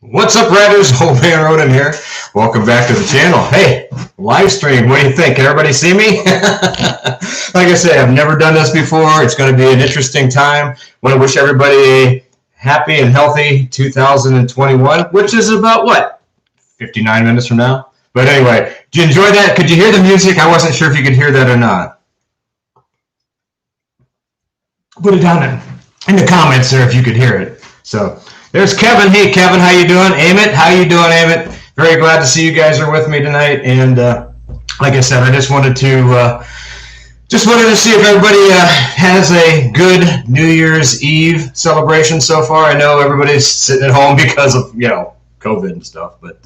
What's up, riders? Ol Man Ronin here. Welcome back to the channel. Hey, live stream. What do you think? Can everybody see me? Like I said, I've never done this before. It's going to be an interesting time. I want to wish everybody a happy and healthy 2021, which is about what? 59 minutes from now? But anyway, did you enjoy that? Could you hear the music? I wasn't sure if you could hear that or not. Put it down in the comments there if you could hear it. So there's Kevin. Hey, Kevin, how you doing? Amit, how you doing, Amit? Very glad to see you guys are with me tonight. And like I said, I just wanted to see if everybody has a good New Year's Eve celebration so far. I know everybody's sitting at home because of COVID and stuff. But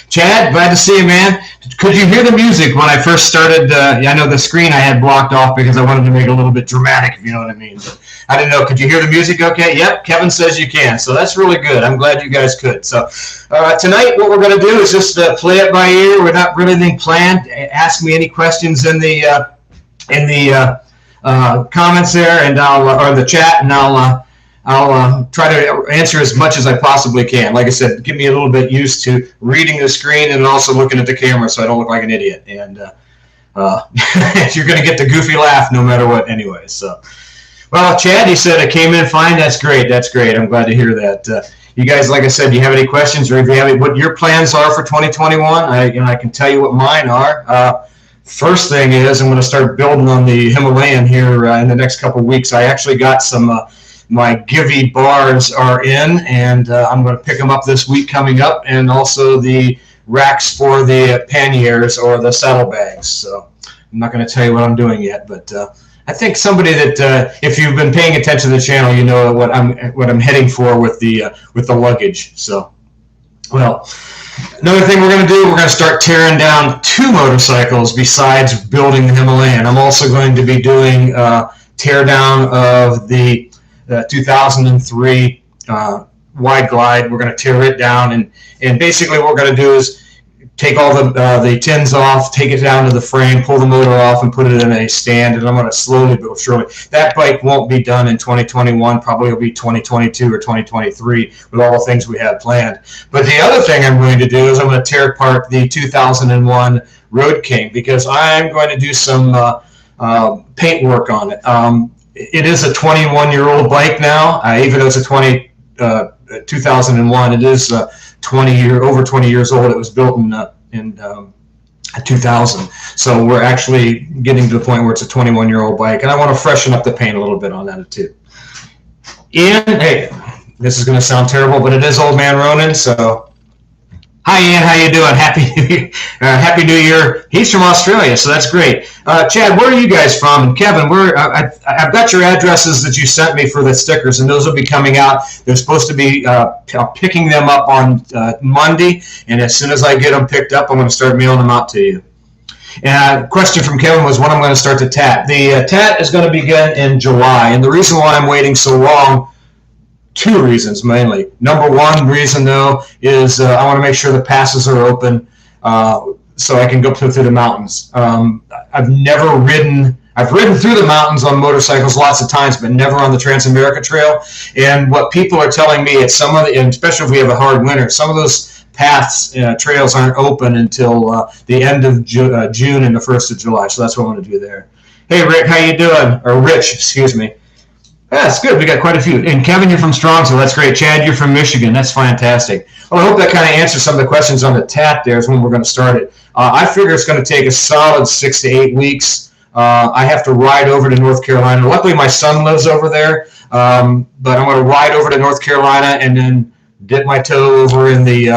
Chad, glad to see you, man. Could you hear the music when I first started? I know the screen I had blocked off because I wanted to make it a little bit dramatic, if you know what I mean. But I didn't know. Could you hear the music okay? Yep, Kevin says you can. So that's really good. I'm glad you guys could. So tonight what we're going to do is just play it by ear. We're not really anything planned. Ask me any questions in the comments there, and or the chat, and I'll try to answer as much as I possibly can. Like I said, get me a little bit used to reading the screen and also looking at the camera so I don't look like an idiot. And you're going to get the goofy laugh no matter what anyway. So, well, Chad, he said it came in fine. That's great. That's great. I'm glad to hear that. You guys, like I said, do you have any questions or if you have what your plans are for 2021? I can tell you what mine are. First thing is I'm going to start building on the Himalayan here in the next couple of weeks. I actually got some my Givey bars are in, and I'm going to pick them up this week coming up, and also the racks for the panniers or the saddlebags. So I'm not going to tell you what I'm doing yet, but I think somebody that if you've been paying attention to the channel, you know what I'm heading for with the luggage. So, well, another thing we're going to do, we're going to start tearing down 2 motorcycles besides building the Himalayan. I'm also going to be doing tear down of the 2003 wide glide. We're going to tear it down, and basically what we're going to do is take all the tins off, take it down to the frame, pull the motor off, and put it in a stand. And I'm going to slowly but surely. That bike won't be done in 2021. Probably will be 2022 or 2023 with all the things we have planned. But the other thing I'm going to do is I'm going to tear apart the 2001 Road King because I'm going to do some paint work on it. It is a 21-year-old bike now. Even though it's a 2001, it is over 20 years old. It was built in 2000. So we're actually getting to the point where it's a 21-year-old bike, and I want to freshen up the paint a little bit on that too. Ian, hey, this is going to sound terrible, but it is Ol Man Ronin. So, hi Ian, how you doing? Happy New Year. He's from Australia, so that's great. Chad, where are you guys from? And Kevin, I've got your addresses that you sent me for the stickers, and those will be coming out. They're supposed to be picking them up on Monday, and as soon as I get them picked up, I'm going to start mailing them out to you. And question from Kevin was when I'm going to start the TAT. The TAT is going to begin in July, and the reason why I'm waiting so long, 2 reasons mainly. Number 1 reason, though, is I want to make sure the passes are open so I can go through the mountains. I've ridden through the mountains on motorcycles lots of times, but never on the Trans-America Trail. And what people are telling me, it's and especially if we have a hard winter, some of those paths, trails aren't open until the end of June and the 1st of July. So that's what I want to do there. Hey, Rick, how you doing? Or Rich, excuse me. That's good. We got quite a few. And Kevin, you're from Strong, so that's great. Chad, you're from Michigan. That's fantastic. Well, I hope that kind of answers some of the questions on the TAT there is when we're going to start it. I figure it's going to take a solid 6 to 8 weeks. I have to ride over to North Carolina. Luckily, my son lives over there, but I'm going to ride over to North Carolina and then dip my toe over in the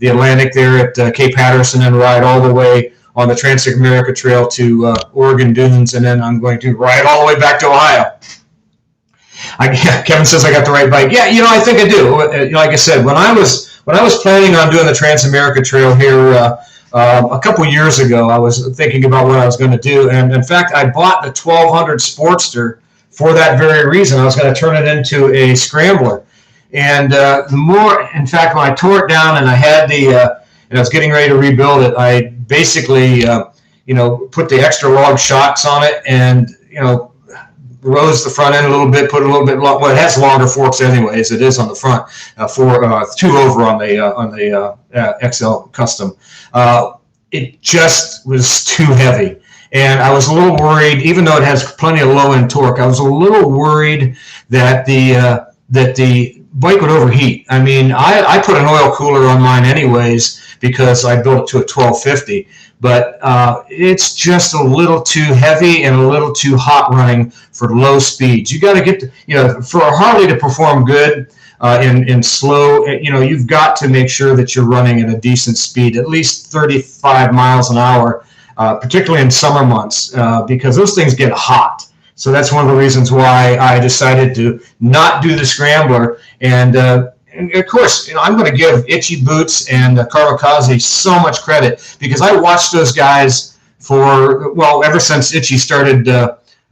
Atlantic there at Cape Hatteras and then ride all the way on the Trans-America Trail to Oregon Dunes, and then I'm going to ride all the way back to Ohio. Kevin says I got the right bike. Yeah, I think I do. Like I said, when I was planning on doing the Trans-America Trail here a couple years ago, I was thinking about what I was going to do, and in fact, I bought the 1200 Sportster for that very reason. I was going to turn it into a scrambler, and in fact, when I tore it down and I had and I was getting ready to rebuild it, I basically put the extra log shocks on it and rose the front end a little bit, put a little bit long. Well, it has longer forks anyways. It is on the front, two over on the XL Custom. It just was too heavy. And I was a little worried, even though it has plenty of low-end torque, I was a little worried that the bike would overheat. I mean, I put an oil cooler on mine anyways because I built it to a 1250, but it's just a little too heavy and a little too hot running for low speeds. You got to get, for a Harley to perform good in slow, you've got to make sure that you're running at a decent speed, at least 35 miles an hour. Particularly in summer months, because those things get hot. So that's one of the reasons why I decided to not do the Scrambler. And of course, I'm going to give Itchy Boots and Kamikaze so much credit because I watched those guys ever since Itchy started,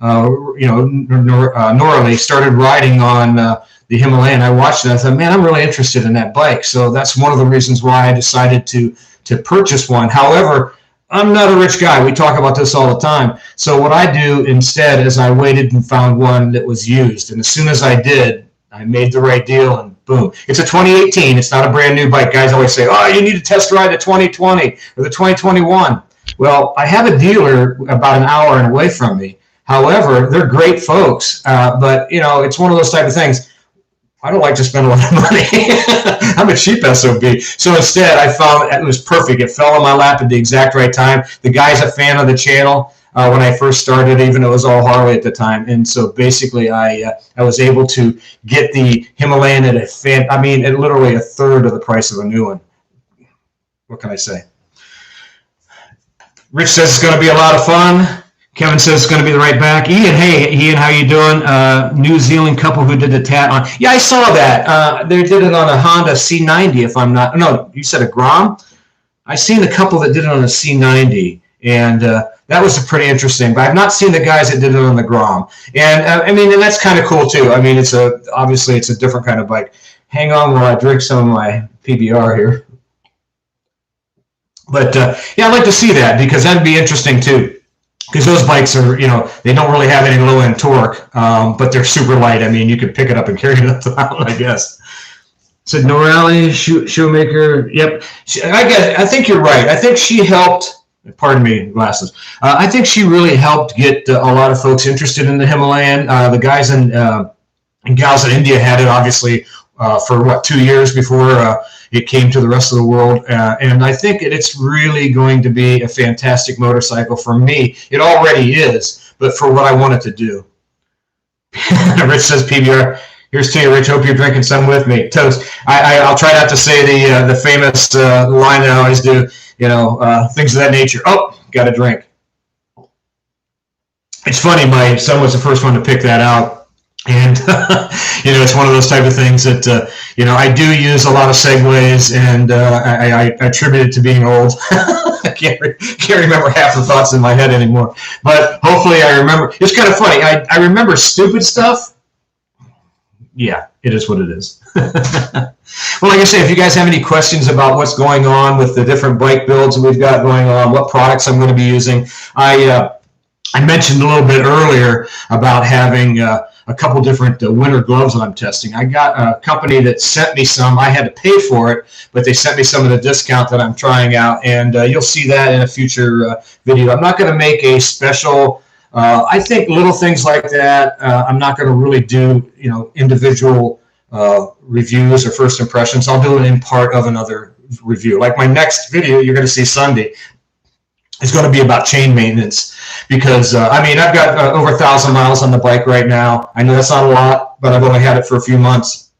Norley started riding on the Himalayan. I watched it. I thought, man, I'm really interested in that bike. So that's one of the reasons why I decided to purchase one. However, I'm not a rich guy. We talk about this all the time. So what I do instead is I waited and found one that was used. And as soon as I did, I made the right deal and boom. It's a 2018. It's not a brand new bike. Guys always say, oh, you need to test ride the 2020 or the 2021. Well, I have a dealer about an hour away from me. However, they're great folks. But, it's one of those type of things. I don't like to spend a lot of money. I'm a cheap SOB. So instead, I found it was perfect. It fell on my lap at the exact right time. The guy's a fan of the channel when I first started, even though it was all Harley at the time. And so basically, I was able to get the Himalayan at at literally a third of the price of a new one. What can I say? Rich says it's going to be a lot of fun. Kevin says it's going to be the right back. Ian, hey, Ian, how you doing? New Zealand couple who did the tat on. Yeah, I saw that. They did it on a Honda C90, if I'm not. No, you said a Grom? I seen the couple that did it on a C90, and that was pretty interesting. But I've not seen the guys that did it on the Grom. And, and that's kind of cool, too. I mean, obviously it's a different kind of bike. Hang on while I drink some of my PBR here. But, yeah, I'd like to see that because that'd be interesting, too. Because those bikes are, they don't really have any low-end torque, but they're super light. I mean, you could pick it up and carry it up the mountain, I guess. Said Norelli, shoemaker. Yep. I think you're right. I think she helped, pardon me, glasses. I think she really helped get a lot of folks interested in the Himalayan. The guys and gals in India had it, obviously, for 2 years before it came to the rest of the world. And I think it's really going to be a fantastic motorcycle for me. It already is, but for what I want it to do. Rich says PBR. Here's to you, Rich. Hope you're drinking some with me. Toast. I'll try not to say the famous line that I always do, things of that nature. Oh, got a drink. It's funny. My son was the first one to pick that out. And, it's one of those type of things that, I do use a lot of segues, and I attribute it to being old. I can't remember half the thoughts in my head anymore. But hopefully I remember. It's kind of funny. I remember stupid stuff. Yeah, it is what it is. Well, like I say, if you guys have any questions about what's going on with the different bike builds that we've got going on, what products I'm going to be using, I mentioned a little bit earlier about having a couple different winter gloves that I'm testing. I got a company that sent me some. I had to pay for it, but they sent me some of the discount that I'm trying out, and you'll see that in a future video. I'm not going to make a special. I think little things like that. I'm not going to really do individual reviews or first impressions. I'll do it in part of another review. Like my next video, you're going to see Sunday. It's going to be about chain maintenance because, I've got over 1,000 miles on the bike right now. I know that's not a lot, but I've only had it for a few months.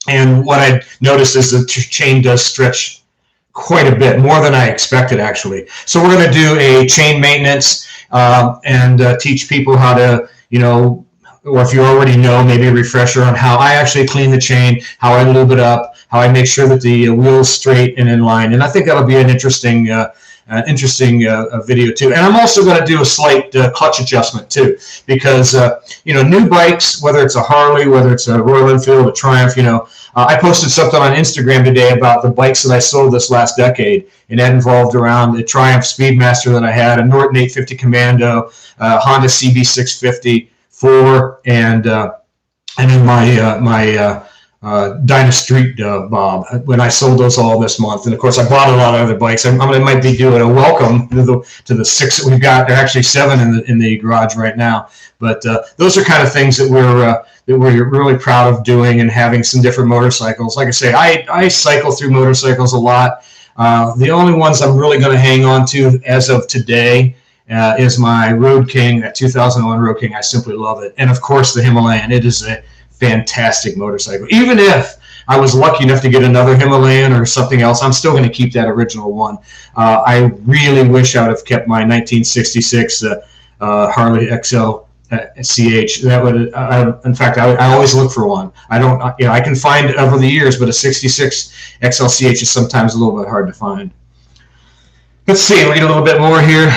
And what I noticed is the chain does stretch quite a bit, more than I expected, actually. So we're going to do a chain maintenance and teach people how to, or if you already know, maybe a refresher on how I actually clean the chain, how I lube it up, how I make sure that the wheel's straight and in line. And I think that'll be an interesting video too. And I'm also going to do a slight clutch adjustment too, because new bikes, whether it's a Harley, whether it's a Royal Enfield, a Triumph, I posted something on Instagram today about the bikes that I sold this last decade, and that involved around the Triumph Speedmaster that I had, a Norton 850 Commando, Honda CB650, 4, and then my Dyna Street Bob, when I sold those all this month. And of course, I bought a lot of other bikes. I might be doing a welcome to the 6 that we've got. There are actually 7 in the garage right now. But those are kind of things that we're really proud of doing, and having some different motorcycles. Like I say, I cycle through motorcycles a lot. The only ones I'm really going to hang on to as of today is my Road King, that 2001 Road King. I simply love it. And of course, the Himalayan. It is a fantastic motorcycle. Even if I was lucky enough to get another Himalayan or something else, I'm still going to keep that original one. I really wish I would have kept my 1966 Harley XL CH. That would, in fact, I always look for one. I don't, I can find it over the years, but a 66 XL CH is sometimes a little bit hard to find. Let's see, read a little bit more here.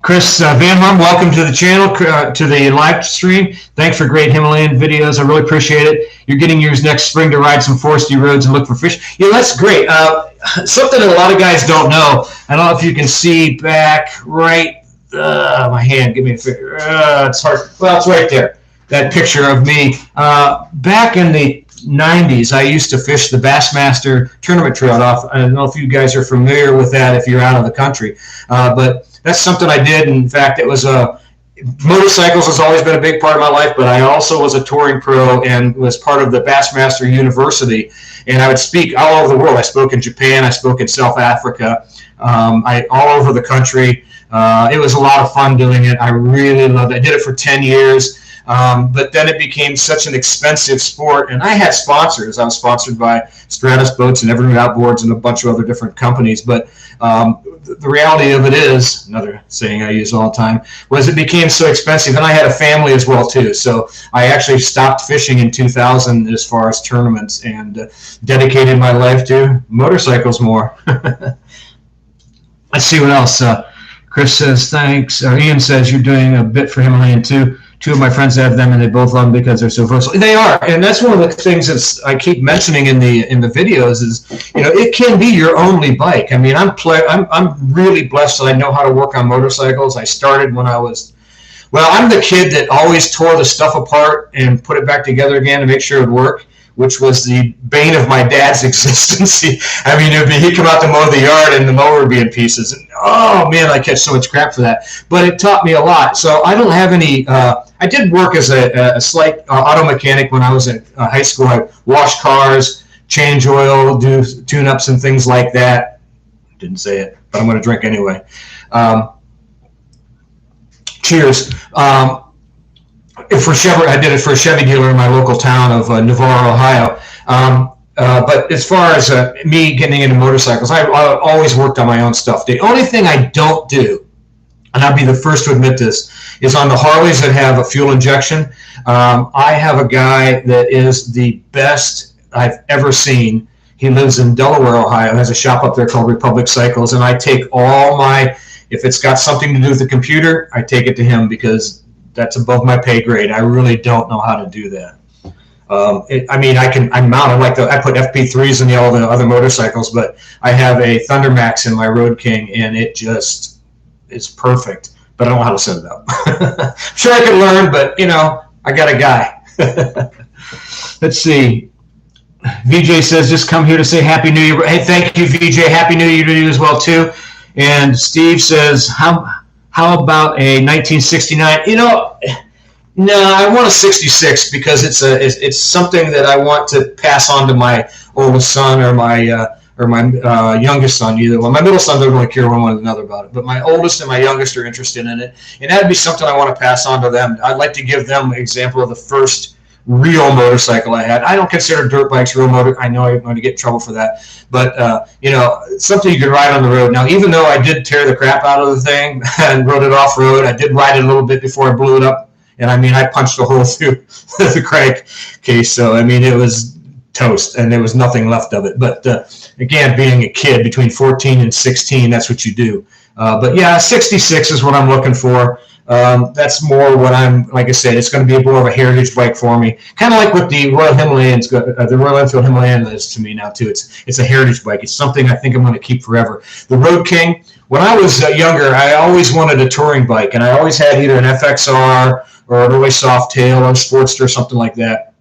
Chris Van Horn, welcome to the channel, to the live stream. Thanks for great Himalayan videos. I really appreciate it. You're getting yours next spring to ride some foresty roads and look for fish. Yeah, that's great. Something that a lot of guys don't know. I don't know if you can see back right. My hand, give me a figure. It's hard. Well, it's right there. That picture of me. Back in the 90s, I used to fish the Bassmaster Tournament Trail off. I don't know if you guys are familiar with that if you're out of the country, but that's something I did. In fact, it was motorcycles has always been a big part of my life, but I also was a touring pro and was part of the Bassmaster University, and I would speak all over the world. I spoke in Japan, I spoke in South Africa, all over the country. It was a lot of fun doing it. I really loved it. I did it for 10 years. But then it became such an expensive sport, and I had sponsors. I was sponsored by Stratus Boats and Evergreen Outboards and a bunch of other different companies. But the reality of it is, another saying I use all the time, was it became so expensive, and I had a family as well too. So I actually stopped fishing in 2000 as far as tournaments, and dedicated my life to motorcycles more. Let's see what else. Chris says thanks. Ian says you're doing a bit for Himalayan too. 2 of my friends have them, and they both love them because they're so versatile. They are, and that's one of the things that I keep mentioning in the videos is, it can be your only bike. I mean, I'm really blessed that I know how to work on motorcycles. I started when I was, I'm the kid that always tore the stuff apart and put it back together again to make sure it would work, which was the bane of my dad's existence. He'd come out to mow the yard and the mower would be in pieces. And, oh man, I catch so much crap for that. But it taught me a lot. So I don't have any. I did work as a slight auto mechanic when I was in high school. I washed cars, change oil, do tune-ups and things like that. Didn't say it, but I'm going to drink anyway. Cheers. For Chevy, I did it for a Chevy dealer in my local town of Navarre, Ohio. But as far as me getting into motorcycles, I always worked on my own stuff. The only thing I don't do, and I'll be the first to admit this, is on the Harleys that have a fuel injection. I have a guy that is the best I've ever seen. He lives in Delaware, Ohio, has a shop up there called Republic Cycles, and I take all my, if it's got something to do with the computer, I take it to him because that's above my pay grade. I really don't know how to do that. I'm mounted I put FP3s in all the other motorcycles, but I have a Thunder Max in my Road King, and it just is perfect. But I don't know how to set it up. I'm sure I could learn, but I got a guy. Let's see. VJ says, just come here to say Happy New Year. Hey, thank you, VJ. Happy New Year to you as well too. And Steve says, how about a 1969? No, I want a 66 because it's something that I want to pass on to my oldest son or my youngest son. Either one. My middle son doesn't really care one way or another about it, but my oldest and my youngest are interested in it, and that'd be something I want to pass on to them. I'd like to give them an example of the first real motorcycle I had. I don't consider dirt bikes real motor. I know I'm going to get in trouble for that, but something you can ride on the road. Now, even though I did tear the crap out of the thing and rode it off road, I did ride it a little bit before I blew it up. And I punched a hole through the crank case. So, it was toast and there was nothing left of it. But again, being a kid between 14 and 16, that's what you do. But yeah, 66 is what I'm looking for. That's more what like I said, it's going to be more of a heritage bike for me. Kind of like what the Royal Himalayans, the Royal Enfield Himalayan is to me now too. It's a heritage bike. It's something I think I'm going to keep forever. The Road King, when I was younger, I always wanted a touring bike, and I always had either an FXR or an early soft tail or a Sportster or something like that.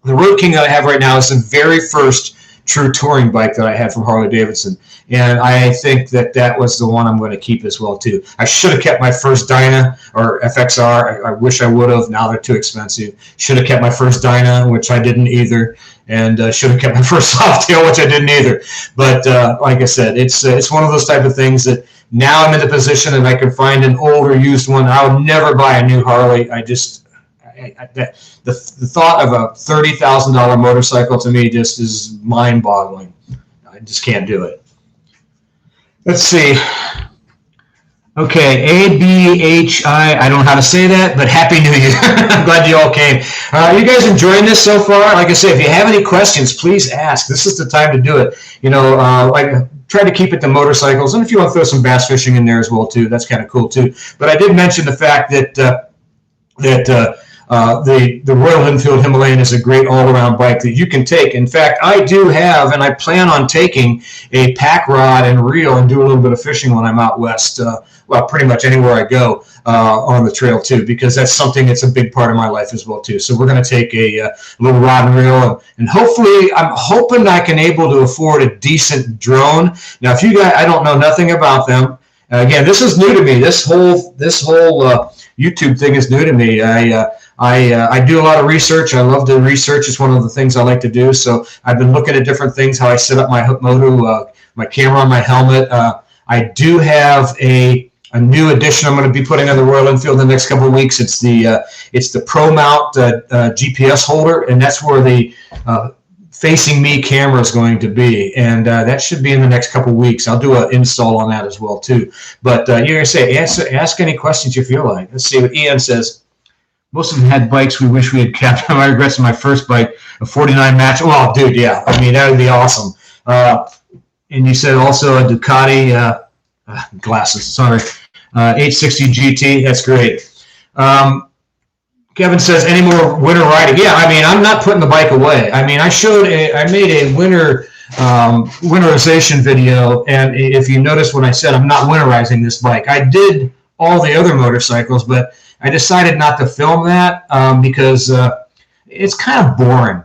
The Road King that I have right now is the very first true touring bike that I had from Harley Davidson, and I think that that was the one I'm going to keep as well too. I should have kept my first Dyna or FXR. I wish I would have. Now they're too expensive. Should have kept my first Dyna, which I didn't either, and should have kept my first Softail, which I didn't either. But like I said, it's one of those type of things that now I'm in the position that I can find an old or used one. I would never buy a new Harley. The thought of a $30,000 motorcycle to me just is mind-boggling. I just can't do it. Let's see. Okay, ABHI, I don't know how to say that, but Happy New Year. I'm glad you all came. You guys enjoying this so far? Like I said, if you have any questions, please ask. This is the time to do it. You know, like try to keep it to motorcycles, and if you want to throw some bass fishing in there as well too, that's kind of cool too. But I did mention the fact that the Royal Enfield Himalayan is a great all-around bike that you can take. In fact, I do have, and I plan on taking a pack rod and reel and do a little bit of fishing when I'm out west. Well, pretty much anywhere I go on the trail too, because that's something that's a big part of my life as well too. So we're going to take a little rod and reel, and hopefully, I'm hoping I can able to afford a decent drone. Now, if you guys, I don't know nothing about them. Again, this is new to me. This whole YouTube thing is new to me. I do a lot of research. I love to research. It's one of the things I like to do. So I've been looking at different things, how I set up my hook motor, my camera on my helmet. I do have a new addition I'm going to be putting on the Royal Enfield in the next couple of weeks. It's the Pro Mount GPS holder, and that's where the facing me camera is going to be, and that should be in the next couple of weeks. I'll do an install on that as well too. But you're going to say, ask any questions you feel like. Let's see what Ian says. Most of them had bikes we wish we had kept. My regrets of my first bike, a 49 match. Well, dude, yeah. I mean, that would be awesome. And you said also a Ducati glasses. Sorry, 860 GT. That's great. Kevin says, any more winter riding? Yeah, I mean, I'm not putting the bike away. I mean, I made a winterization video, and if you notice when I said I'm not winterizing this bike, I did all the other motorcycles, but I decided not to film that because it's kind of boring.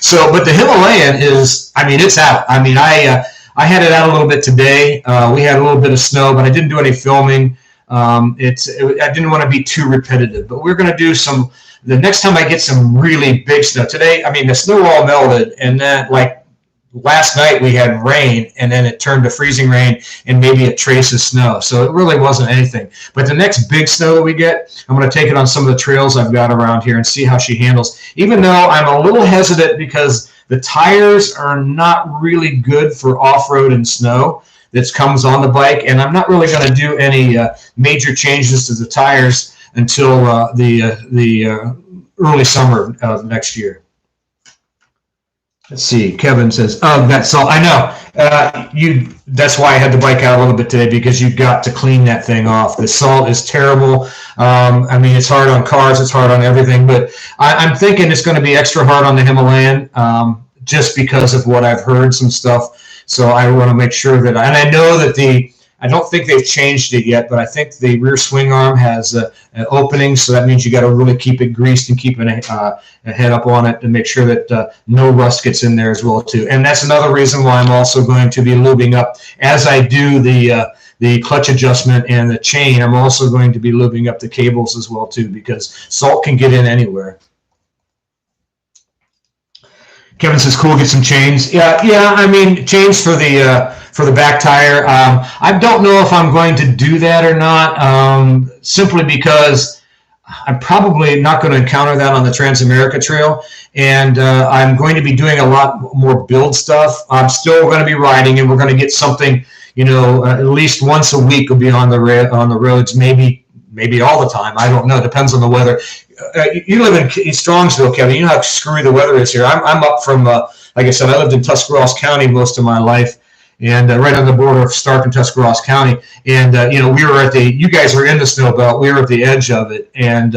So, but the Himalayan is, I mean, it's out. I mean, I had it out a little bit today. We had a little bit of snow, but I didn't do any filming. I didn't want to be too repetitive, but we're going to do some, the next time I get some really big snow. Today, I mean, the snow all melted, and then like last night we had rain, and then it turned to freezing rain and maybe a trace of snow. So it really wasn't anything. But the next big snow that we get, I'm going to take it on some of the trails I've got around here and see how she handles, even though I'm a little hesitant because the tires are not really good for off-road and snow that comes on the bike, and I'm not really going to do any major changes to the tires until the early summer of next year. Let's see. Kevin says, "Oh, that's salt." I know. That's why I had the bike out a little bit today, because you've got to clean that thing off. The salt is terrible. I mean, it's hard on cars. It's hard on everything. But I'm thinking it's going to be extra hard on the Himalayan, just because of what I've heard, some stuff. So I want to make sure that, and I know that I don't think they've changed it yet, but I think the rear swing arm has an opening, so that means you got to really keep it greased and keep a head up on it to make sure that no rust gets in there as well too. And that's another reason why I'm also going to be lubing up as I do the clutch adjustment and the chain. I'm also going to be lubing up the cables as well too, because salt can get in anywhere. Kevin says, "Cool, get some chains." Yeah. I mean, chains for the back tire. I don't know if I'm going to do that or not, simply because I'm probably not going to encounter that on the Transamerica Trail, and I'm going to be doing a lot more build stuff. I'm still going to be riding, and we're going to get something, at least once a week will be on the roads, maybe all the time. I don't know. Depends on the weather. You live in Strongsville, Kevin. You know how screwy the weather is here. I'm up from, like I said, I lived in Tuscarawas County most of my life, and right on the border of Stark and Tuscarawas County. And, we were you guys were in the snow belt. We were at the edge of it. And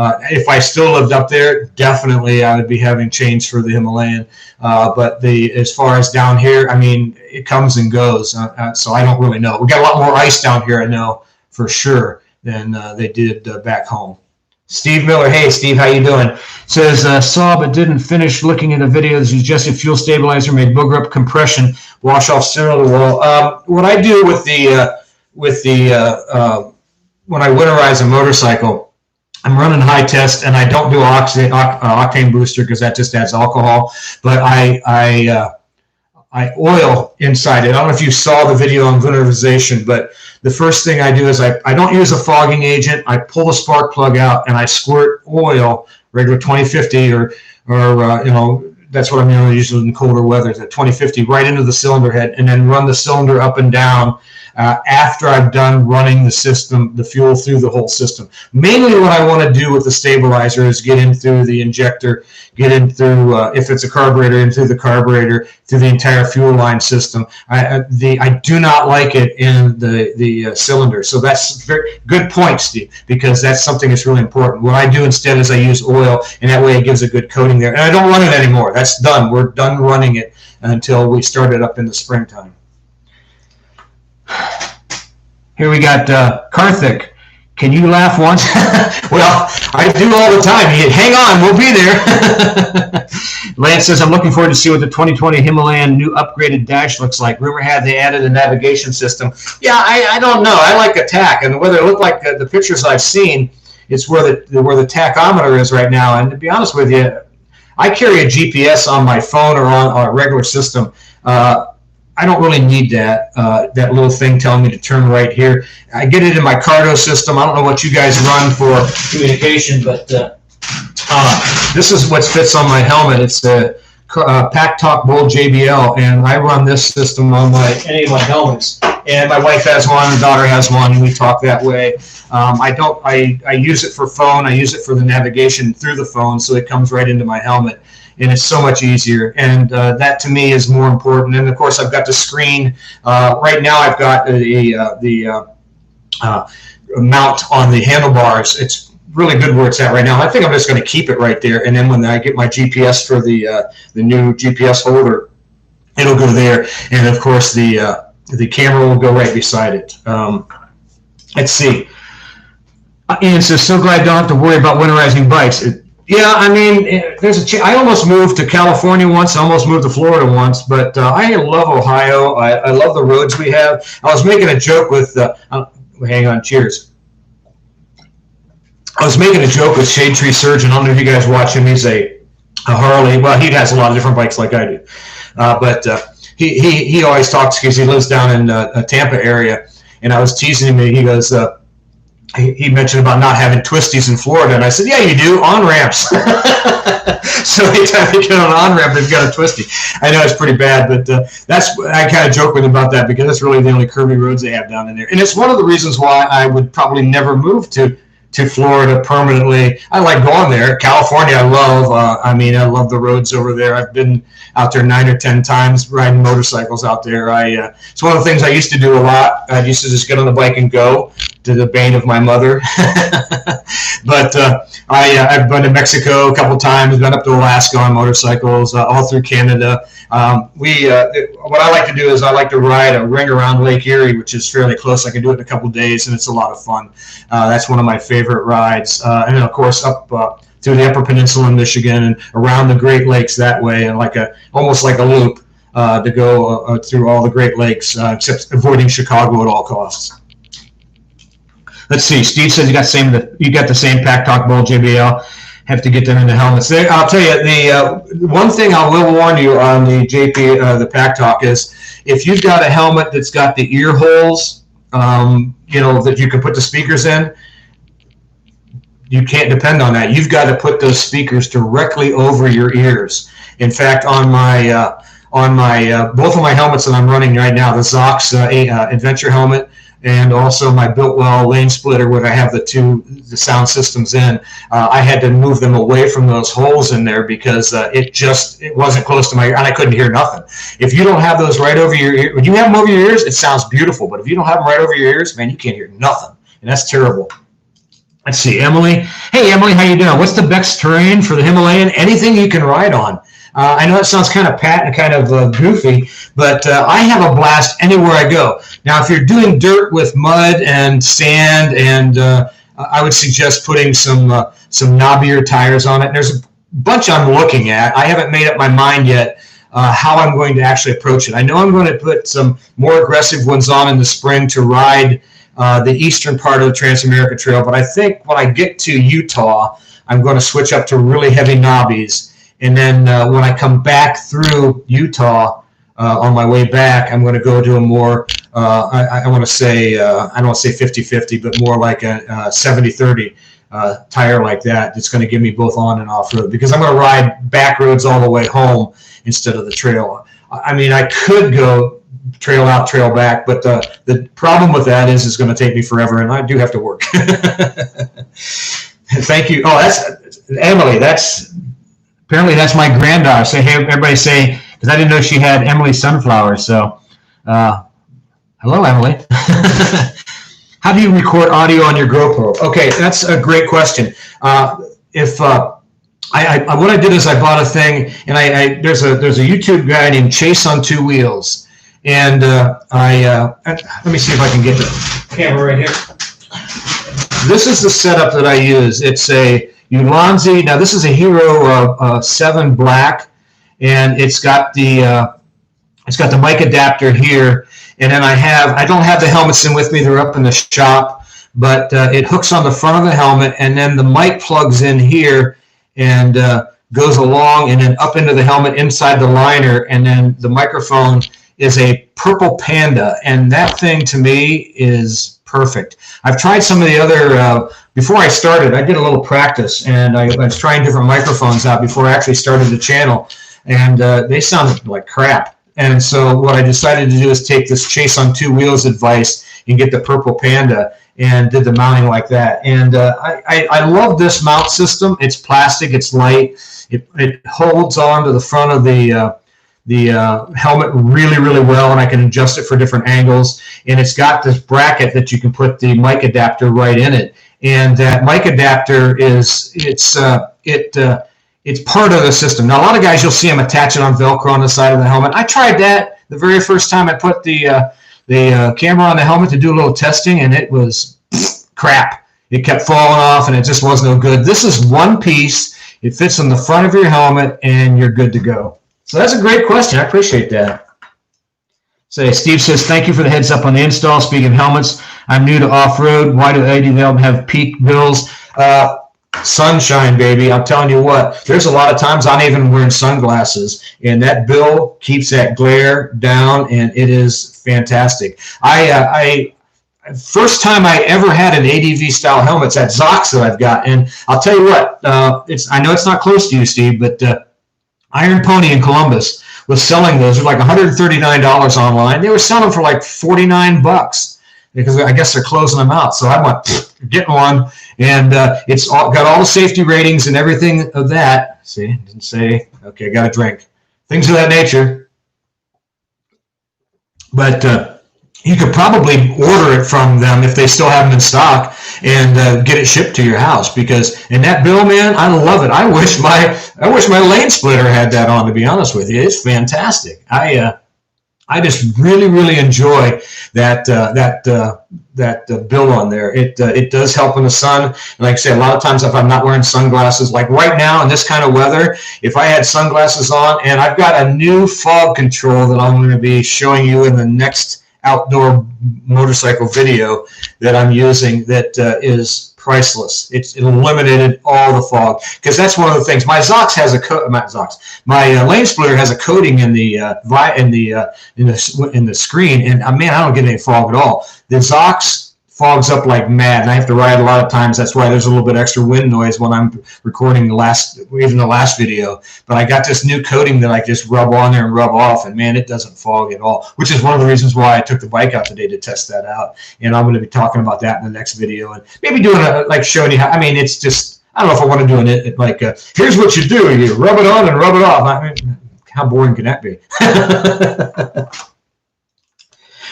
if I still lived up there, definitely I would be having chains for the Himalayan. But as far as down here, I mean, it comes and goes. So I don't really know. We got a lot more ice down here, I know, for sure, than they did back home. Steve Miller, hey Steve, how you doing? Says saw but didn't finish looking at the video. The suggested fuel stabilizer made booger up compression, wash off cylinder wall. What I do with the when I winterize a motorcycle, I'm running high test, and I don't do octane booster because that just adds alcohol. But I oil inside it. I don't know if you saw the video on winterization, but the first thing I do is I don't use a fogging agent. I pull the spark plug out and I squirt oil, regular 2050 or that's what I'm using in colder weather, at 2050, right into the cylinder head, and then run the cylinder up and down after I've done running the system, the fuel through the whole system. Mainly what I want to do with the stabilizer is get in through the injector, get in through, if it's a carburetor, in through the carburetor, through the entire fuel line system. I do not like it in the cylinder. So that's very good point, Steve, because that's something that's really important. What I do instead is I use oil, and that way it gives a good coating there. And I don't run it anymore. That's done. We're done running it until we start it up in the springtime. Here we got Karthik. Can you laugh once? Well, I do all the time. Hang on, we'll be there. Lance says, I'm looking forward to see what the 2020 Himalayan new upgraded dash looks like. Rumor had they added a navigation system. Yeah, I don't know. I like attack, and whether it looked like the pictures I've seen, it's where the tachometer is right now. And to be honest with you, I carry a GPS on my phone or on a regular system. I don't really need that little thing telling me to turn right here. I get it in my Cardo system. I don't know what you guys run for communication, but this is what fits on my helmet. It's a Pack Talk Bold JBL, and I run this system on any of my helmets. And my wife has one, the daughter has one, and we talk that way. I use it for phone. I use it for the navigation through the phone, so it comes right into my helmet. And it's so much easier, and that to me is more important. And of course, I've got the screen. Right now, I've got the mount on the handlebars. It's really good where it's at right now. I think I'm just going to keep it right there, and then when I get my GPS for the new GPS holder, it'll go there. And of course, the camera will go right beside it. Let's see. Ian says, so glad I don't have to worry about winterizing bikes. Yeah, I mean, I almost moved to California once. I almost moved to Florida once, but I love Ohio. I love the roads we have. I was making a joke with, hang on, cheers. I was making a joke with Shade Tree Surgeon. I don't know if you guys watch him. He's a Harley. Well, he has a lot of different bikes like I do. But he always talks because he lives down in the Tampa area. And I was teasing him. He goes, he mentioned about not having twisties in Florida, and I said, yeah, you do, on-ramps. So anytime you get on an on-ramp, they've got a twisty. I know it's pretty bad, but I kind of joke with him about that because that's really the only curvy roads they have down in there. And it's one of the reasons why I would probably never move to Florida permanently. I like going there. California, I love. I love the roads over there. I've been out there 9 or 10 times riding motorcycles out there. It's one of the things I used to do a lot. I used to just get on the bike and go, to the bane of my mother. But I've been to Mexico a couple times, been up to Alaska on motorcycles, all through Canada. What I like to do is I like to ride a ring around Lake Erie, which is fairly close. I can do it in a couple days, and it's a lot of fun. That's one of my favorite rides. And then, of course, up through the Upper Peninsula in Michigan and around the Great Lakes that way, and almost like a loop to go through all the Great Lakes, except avoiding Chicago at all costs. Let's see. Steve says you got the same Pack Talk Bold JBL. Have to get them in the helmets. I'll tell you, the one thing I will warn you on the the Pack Talk is if you've got a helmet that's got the ear holes, that you can put the speakers in, you can't depend on that. You've got to put those speakers directly over your ears. In fact, on my both of my helmets that I'm running right now, the Zox Adventure helmet, and also my Biltwell lane splitter where I have the sound systems in, I had to move them away from those holes in there because it wasn't close to my ear, and I couldn't hear nothing. If you don't have those right over your ear, when you have them over your ears, it sounds beautiful, but if you don't have them right over your ears, man, you can't hear nothing, and that's terrible. Let's see, Emily. Hey, Emily, how you doing? What's the best terrain for the Himalayan? Anything you can ride on. I know it sounds kind of pat and kind of goofy, but I have a blast anywhere I go. Now, if you're doing dirt with mud and sand and I would suggest putting some knobbier tires on it. And there's a bunch I'm looking at. I haven't made up my mind yet how I'm going to actually approach it. I know I'm going to put some more aggressive ones on in the spring to ride the eastern part of the Trans-America Trail, but I think when I get to Utah, I'm going to switch up to really heavy knobbies. And then when I come back through Utah on my way back, I'm going to go to a more, I want to say, I don't want to say 50-50, but more like a 70-30 tire like that. It's going to give me both on and off road, because I'm going to ride back roads all the way home instead of the trail. I mean, I could go trail out, trail back, but the problem with that is it's going to take me forever, and I do have to work. Thank you. Oh, that's Emily. Apparently that's my granddaughter. Say, hey, everybody say, because I didn't know she had Emily Sunflowers. So, hello, Emily. How do you record audio on your GoPro? Okay, that's a great question. What I did is I bought a thing, and there's a YouTube guy named Chase on Two Wheels, and let me see if I can get the camera right here. This is the setup that I use. It's a Ulanzi. Now this is a Hero 7 Black, and it's got the mic adapter here, and then I don't have the helmets in with me. They're up in the shop, but it hooks on the front of the helmet, and then the mic plugs in here and goes along and then up into the helmet inside the liner, and then the microphone is a purple Panda, and that thing to me is perfect. I've tried some of the other, before I started, I did a little practice, and I was trying different microphones out before I actually started the channel, and they sounded like crap. And so what I decided to do is take this Chase on Two Wheels advice and get the purple Panda, and did the mounting like that. And I love this mount system. It's plastic, it's light, it holds on to the front of the helmet really, really well, and I can adjust it for different angles. And it's got this bracket that you can put the mic adapter right in it. And that mic adapter it's part of the system. Now, a lot of guys, you'll see them attach it on Velcro on the side of the helmet. I tried that the very first time I put the camera on the helmet to do a little testing, and it was crap. It kept falling off, and it just was no good. This is one piece. It fits on the front of your helmet, and you're good to go. So that's a great question. I appreciate that. Steve says, thank you for the heads up on the install. Speaking of helmets, I'm new to off-road. Why do AD have peak bills? Sunshine, baby. I'm telling you what, there's a lot of times I'm even wearing sunglasses, and that bill keeps that glare down, and it is fantastic. First time I ever had an ADV style helmet, it's that Zox that I've got, and I'll tell you what, I know it's not close to you, Steve, but Iron Pony in Columbus was selling those. They're like $139 online. They were selling for like $49 because I guess they're closing them out. So I went, getting one, and it's got all the safety ratings and everything of that. See, didn't say, okay, got a drink. Things of that nature. But you could probably order it from them if they still have them in stock and get it shipped to your house, because in that bill, man, I love it. I wish my lane splitter had that on, to be honest with you. It's fantastic. I just really, really enjoy that bill on there. It does help in the sun. And like I say, a lot of times if I'm not wearing sunglasses, like right now in this kind of weather, if I had sunglasses on, and I've got a new fog control that I'm going to be showing you in the next outdoor motorcycle video that I'm using that is priceless. It eliminated all the fog, because that's one of the things. My Zox has my lane splitter has a coating in the screen, and man, I don't get any fog at all. The Zox fogs up like mad, and I have to ride a lot of times. That's why there's a little bit extra wind noise when I'm recording the last video. But I got this new coating that I just rub on there and rub off, and man, it doesn't fog at all, which is one of the reasons why I took the bike out today to test that out. And I'm going to be talking about that in the next video, and maybe doing showing you how. I mean, it's just, I don't know if I want to do it like here's what you do: you rub it on and rub it off. I mean, how boring can that be?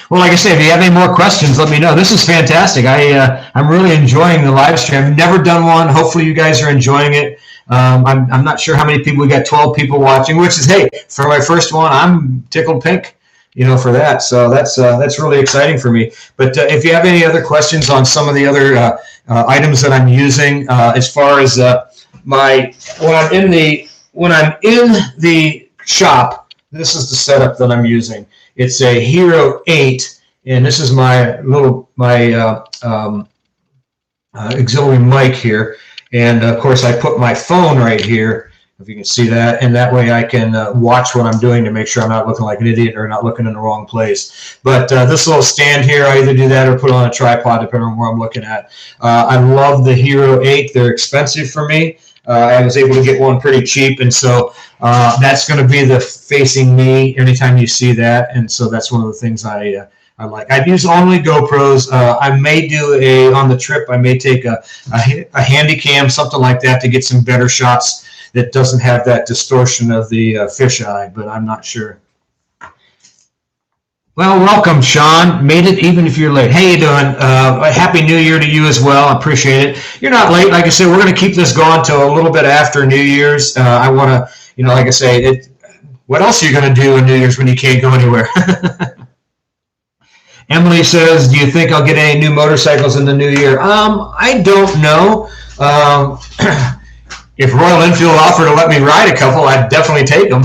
Well, like I said, if you have any more questions, let me know. This is fantastic. I'm really enjoying the live stream. I've never done one. Hopefully you guys are enjoying it. I'm not sure how many people. We got 12 people watching, which is, hey, for my first one, I'm tickled pink. for that. So that's really exciting for me. But if you have any other questions on some of the other items that I'm using, as far as when I'm in the shop, this is the setup that I'm using. It's a Hero 8, and this is my auxiliary mic here. And of course, I put my phone right here, if you can see that, and that way I can watch what I'm doing to make sure I'm not looking like an idiot or not looking in the wrong place. But this little stand here, I either do that or put it on a tripod, depending on where I'm looking at. I love the Hero 8. They're expensive for me. I was able to get one pretty cheap, and so that's going to be the facing me anytime you see that, and so that's one of the things I like. I use only GoPros. I may do on the trip, I may take a handy cam, something like that, to get some better shots that doesn't have that distortion of the fisheye, but I'm not sure. Well, welcome, Sean. Made it even if you're late. How you doing? Happy New Year to you as well. I appreciate it. You're not late. Like I said, we're going to keep this going till a little bit after New Year's. I want to, like I say, what else are you going to do on New Year's when you can't go anywhere? Emily says, do you think I'll get any new motorcycles in the new year? I don't know. If Royal Enfield offered to let me ride a couple, I'd definitely take them.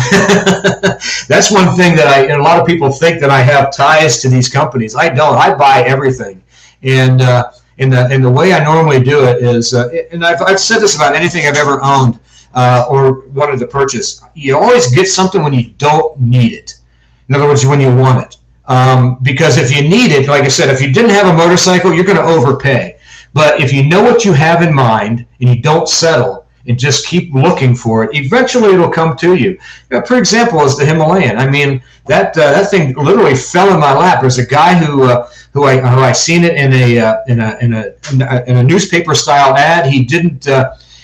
That's one thing that a lot of people think that I have ties to these companies. I don't. I buy everything. And the way I normally do it is, and I've said this about anything I've ever owned or wanted to purchase, you always get something when you don't need it. In other words, when you want it. Because if you need it, like I said, if you didn't have a motorcycle, you're going to overpay. But if you know what you have in mind and you don't settle and just keep looking for it, eventually it'll come to you. For example, is the Himalayan. I mean, that thing literally fell in my lap. There's a guy who I seen it in a newspaper style ad. He didn't.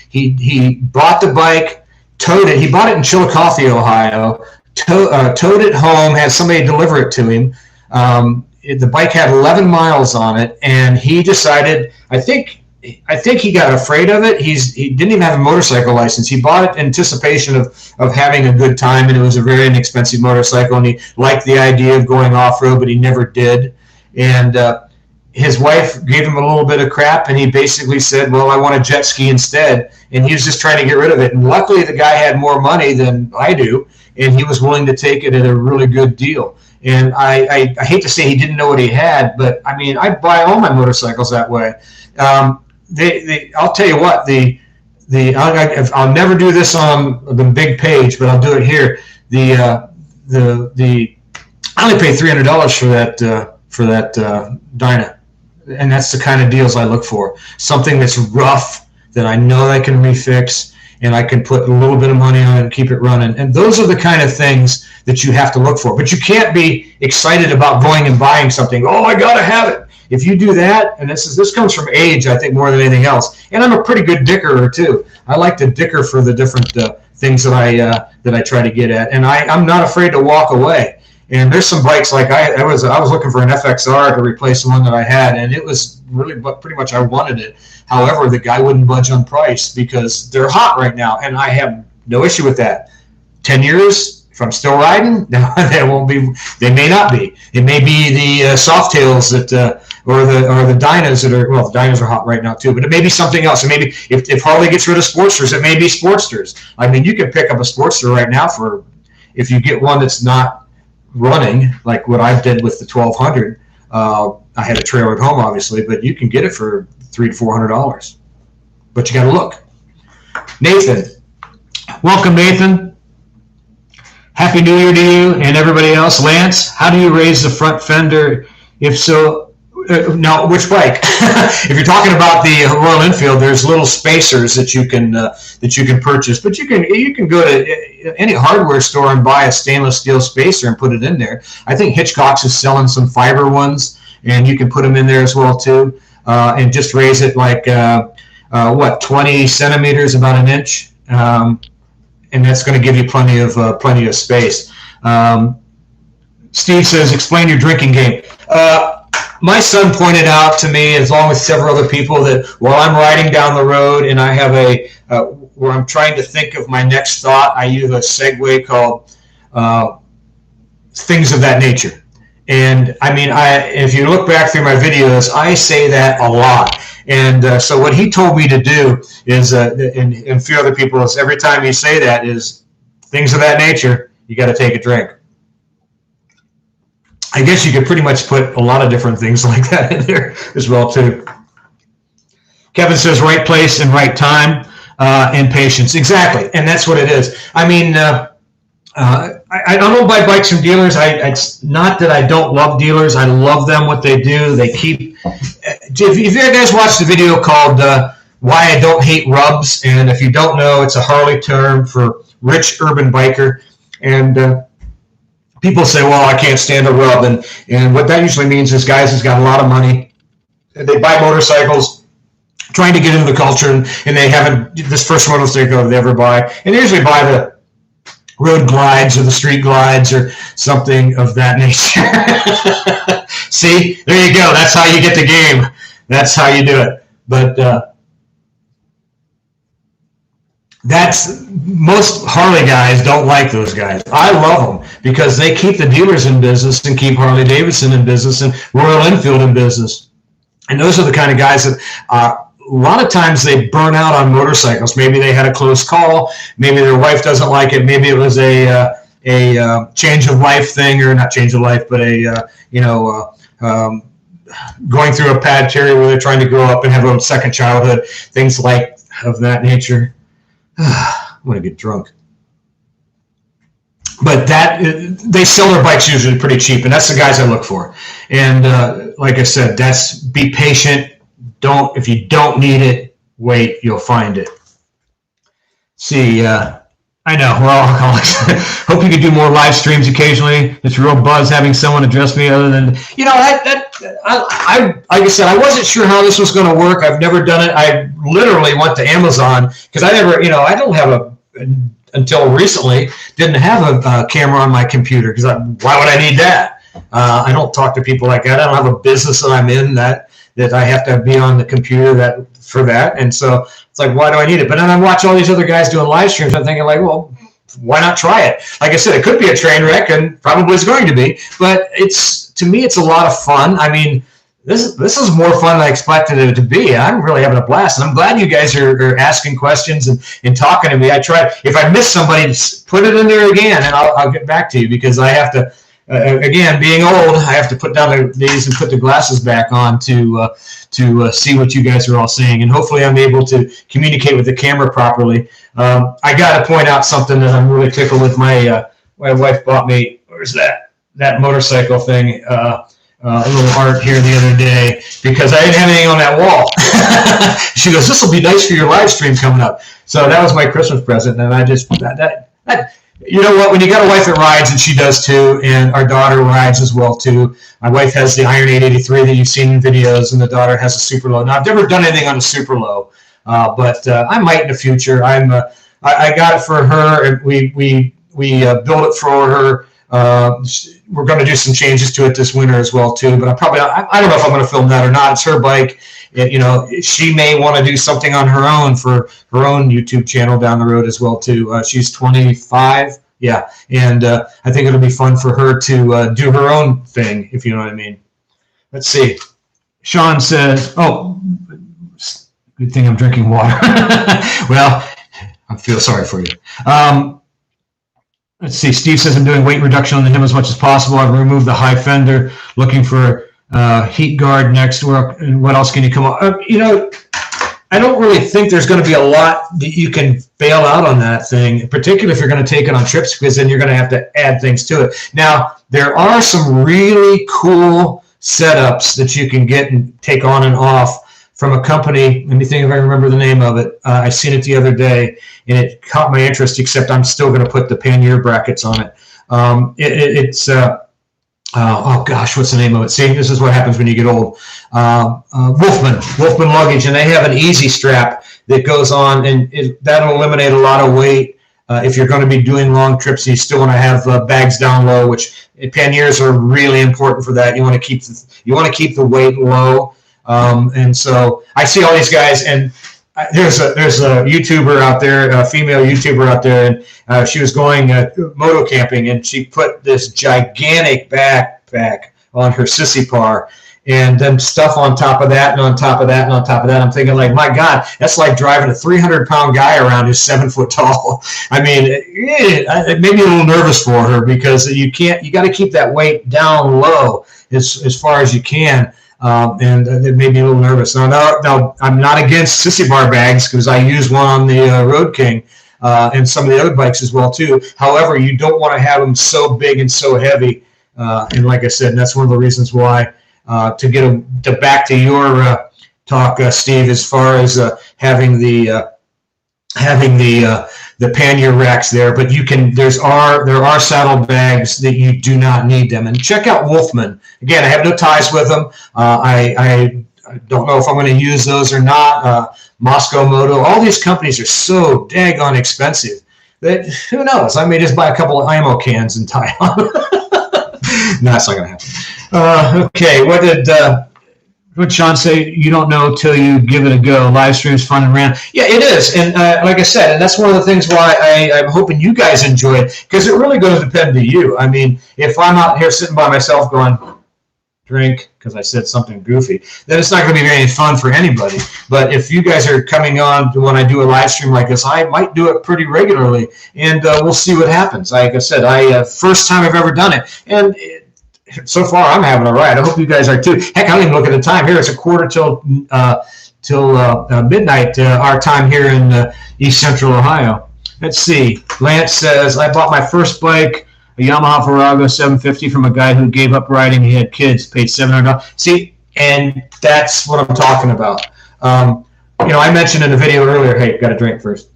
He bought the bike, towed it. He bought it in Chillicothe, Ohio. Towed it home, had somebody deliver it to him. The bike had 11 miles on it, and he decided, I think he got afraid of it. He didn't even have a motorcycle license. He bought it in anticipation of having a good time, and it was a very inexpensive motorcycle, and he liked the idea of going off-road, but he never did. And his wife gave him a little bit of crap, and he basically said, well, I want a jet ski instead, and he was just trying to get rid of it. And luckily, the guy had more money than I do, and he was willing to take it at a really good deal. And I hate to say he didn't know what he had, but I mean, I buy all my motorcycles that way. I'll tell you what, I'll never do this on the big page, but I'll do it here. I only pay $300 for that Dyna, and that's the kind of deals I look for. Something that's rough that I know I can refix, and I can put a little bit of money on it and keep it running. And those are the kind of things that you have to look for. But you can't be excited about going and buying something. Oh, I got to have it. If you do that, and this comes from age, I think, more than anything else. And I'm a pretty good dickerer too. I like to dicker for the different things that I try to get at, and I'm not afraid to walk away. And there's some bikes like I was looking for an FXR to replace the one that I had, and it was really pretty much I wanted it. However, the guy wouldn't budge on price because they're hot right now, and I have no issue with that. 10 years, if I'm still riding, they won't be. They may not be. It may be the Softails that. Or the Dynas that are, well, the Dynas are hot right now too, but it may be something else. And maybe if Harley gets rid of Sportsters, it may be Sportsters. I mean, you can pick up a Sportster right now if you get one that's not running, like what I did with the 1200. I had a trailer at home, obviously, but you can get it for $300 to $400. But you got to look. Nathan, welcome, Nathan. Happy New Year to you and everybody else. Lance, how do you raise the front fender? If so. Now, which bike? If you're talking about the Royal Enfield, there's little spacers that you can purchase, but you can go to any hardware store and buy a stainless steel spacer and put it in there. I think Hitchcock's is selling some fiber ones, and you can put them in there as well too, and just raise it like 20 centimeters, about an inch, and that's going to give you plenty of space. Steve says, explain your drinking game. My son pointed out to me, along with several other people, that while I'm riding down the road and I have where I'm trying to think of my next thought, I use a segue called things of that nature. And I mean, if you look back through my videos, I say that a lot. And so what he told me to do is, and a few other people, is every time you say that is things of that nature, you got to take a drink. I guess you could pretty much put a lot of different things like that in there as well too. Kevin says right place and right time, and patience. Exactly, and that's what it is. I mean, I don't buy bikes from dealers. It's not that I don't love dealers. I love them, what they do. They keep. If you guys watched the video called "Why I Don't Hate Rubs," and if you don't know, it's a Harley term for rich urban biker, and people say, "Well, I can't stand a rub," and what that usually means is guys who's got a lot of money, they buy motorcycles, trying to get into the culture, and they haven't this first motorcycle they ever buy, and they usually buy the road glides or the street glides or something of that nature. See, there you go. That's how you get the game. That's how you do it. But that's most Harley guys don't like those guys. I love them because they keep the dealers in business and keep Harley Davidson in business and Royal Enfield in business. And those are the kind of guys that a lot of times they burn out on motorcycles. Maybe they had a close call. Maybe their wife doesn't like it. Maybe it was a change of life thing, or not change of life, but going through a pad period where they're trying to grow up and have a second childhood, things like of that nature. I'm going to get drunk. But they sell their bikes usually pretty cheap, and that's the guys I look for. And like I said, that's be patient. If you don't need it, wait, you'll find it. See, I know, we're all alcoholics. Hope you can do more live streams occasionally. It's a real buzz having someone address me other than, I like I said, I wasn't sure how this was going to work. I've never done it. I literally went to Amazon because I don't have until recently, didn't have a camera on my computer because why would I need that? I don't talk to people like that. I don't have a business that I'm in that I have to be on the computer for that. And so it's like, why do I need it? But then I watch all these other guys doing live streams. I'm thinking like, well, why not try it? Like I said, it could be a train wreck and probably is going to be, but to me, it's a lot of fun. I mean, this is more fun than I expected it to be. I'm really having a blast. And I'm glad you guys are asking questions and talking to me. I try, if I miss somebody, put it in there again and I'll get back to you because I have to, again, being old, I have to put down these and put the glasses back on to see what you guys are all saying. And hopefully I'm able to communicate with the camera properly. I got to point out something that I'm really tickled with. My wife bought me, where's that motorcycle thing, a little art here the other day because I didn't have anything on that wall. She goes, this will be nice for your live stream coming up. So that was my Christmas present. And I just, you know what, when you got a wife that rides, and she does too, and our daughter rides as well too. My wife has the Iron 883 that you've seen in videos, and the daughter has a super low. Now, I've never done anything on a super low, but I might in the future. I got it for her, and we built it for her. We're going to do some changes to it this winter as well too, but I don't know if I'm going to film that or not. It's her bike. She may want to do something on her own for her own YouTube channel down the road as well too. She's 25, yeah, and I think it'll be fun for her to do her own thing, if you know what I mean. Let's see. Sean says, "Oh, good thing I'm drinking water." Well, I feel sorry for you. Let's see. Steve says, "I'm doing weight reduction on the Him as much as possible. I've removed the high fender, looking for heat guard next work. And what else can you come up?" I don't really think there's going to be a lot that you can bail out on that thing, particularly if you're going to take it on trips, because then you're going to have to add things to it. Now, there are some really cool setups that you can get and take on and off from a company. Let me think if I remember the name of it. I seen it the other day, and it caught my interest, except I'm still going to put the pannier brackets on it. It's oh gosh, what's the name of it? See, this is what happens when you get old. Wolfman luggage, and they have an easy strap that goes on, and that'll eliminate a lot of weight if you're going to be doing long trips. And you still want to have bags down low, which panniers are really important for that. You want to keep the weight low, and so I see all these guys, and there's a YouTuber out there, a female YouTuber out there, and she was going moto camping, and she put this gigantic backpack on her sissy par, and then stuff on top of that, and on top of that, and on top of that. I'm thinking, like, my God, that's like driving a 300-pound guy around who's 7 foot tall. I mean, it made me a little nervous for her, because you got to keep that weight down low as far as you can. And it made me a little nervous. Now, I'm not against sissy bar bags, because I use one on the Road King and some of the other bikes as well too. However, you don't want to have them so big and so heavy. And like I said, and that's one of the reasons why, to back to your talk, Steve, as far as having the pannier racks there, but there are saddle bags that you do not need them. And check out Wolfman. Again, I have no ties with them. I don't know if I'm going to use those or not. Moscow Moto, all these companies are so daggone expensive that who knows? I may just buy a couple of ammo cans and tie on. No, that's not going to happen. Okay, what did Sean say? You don't know till you give it a go. Live stream's fun and random. Yeah, it is. And like I said, and that's one of the things why I'm hoping you guys enjoy it, because it really goes to depend to you. I mean, if I'm out here sitting by myself going, drink, because I said something goofy, then it's not going to be very fun for anybody. But if you guys are coming on when I do a live stream like this, I might do it pretty regularly, and we'll see what happens. Like I said, first time I've ever done it, and so far I'm having a ride. I hope you guys are too. Heck, I don't even look at the time here. It's a quarter till midnight our time here in East Central Ohio. Let's see. Lance says, I bought my first bike, a Yamaha Virago 750, from a guy who gave up riding. He had kids, paid $700. See, and that's what I'm talking about. I mentioned in the video earlier, hey, got a drink first.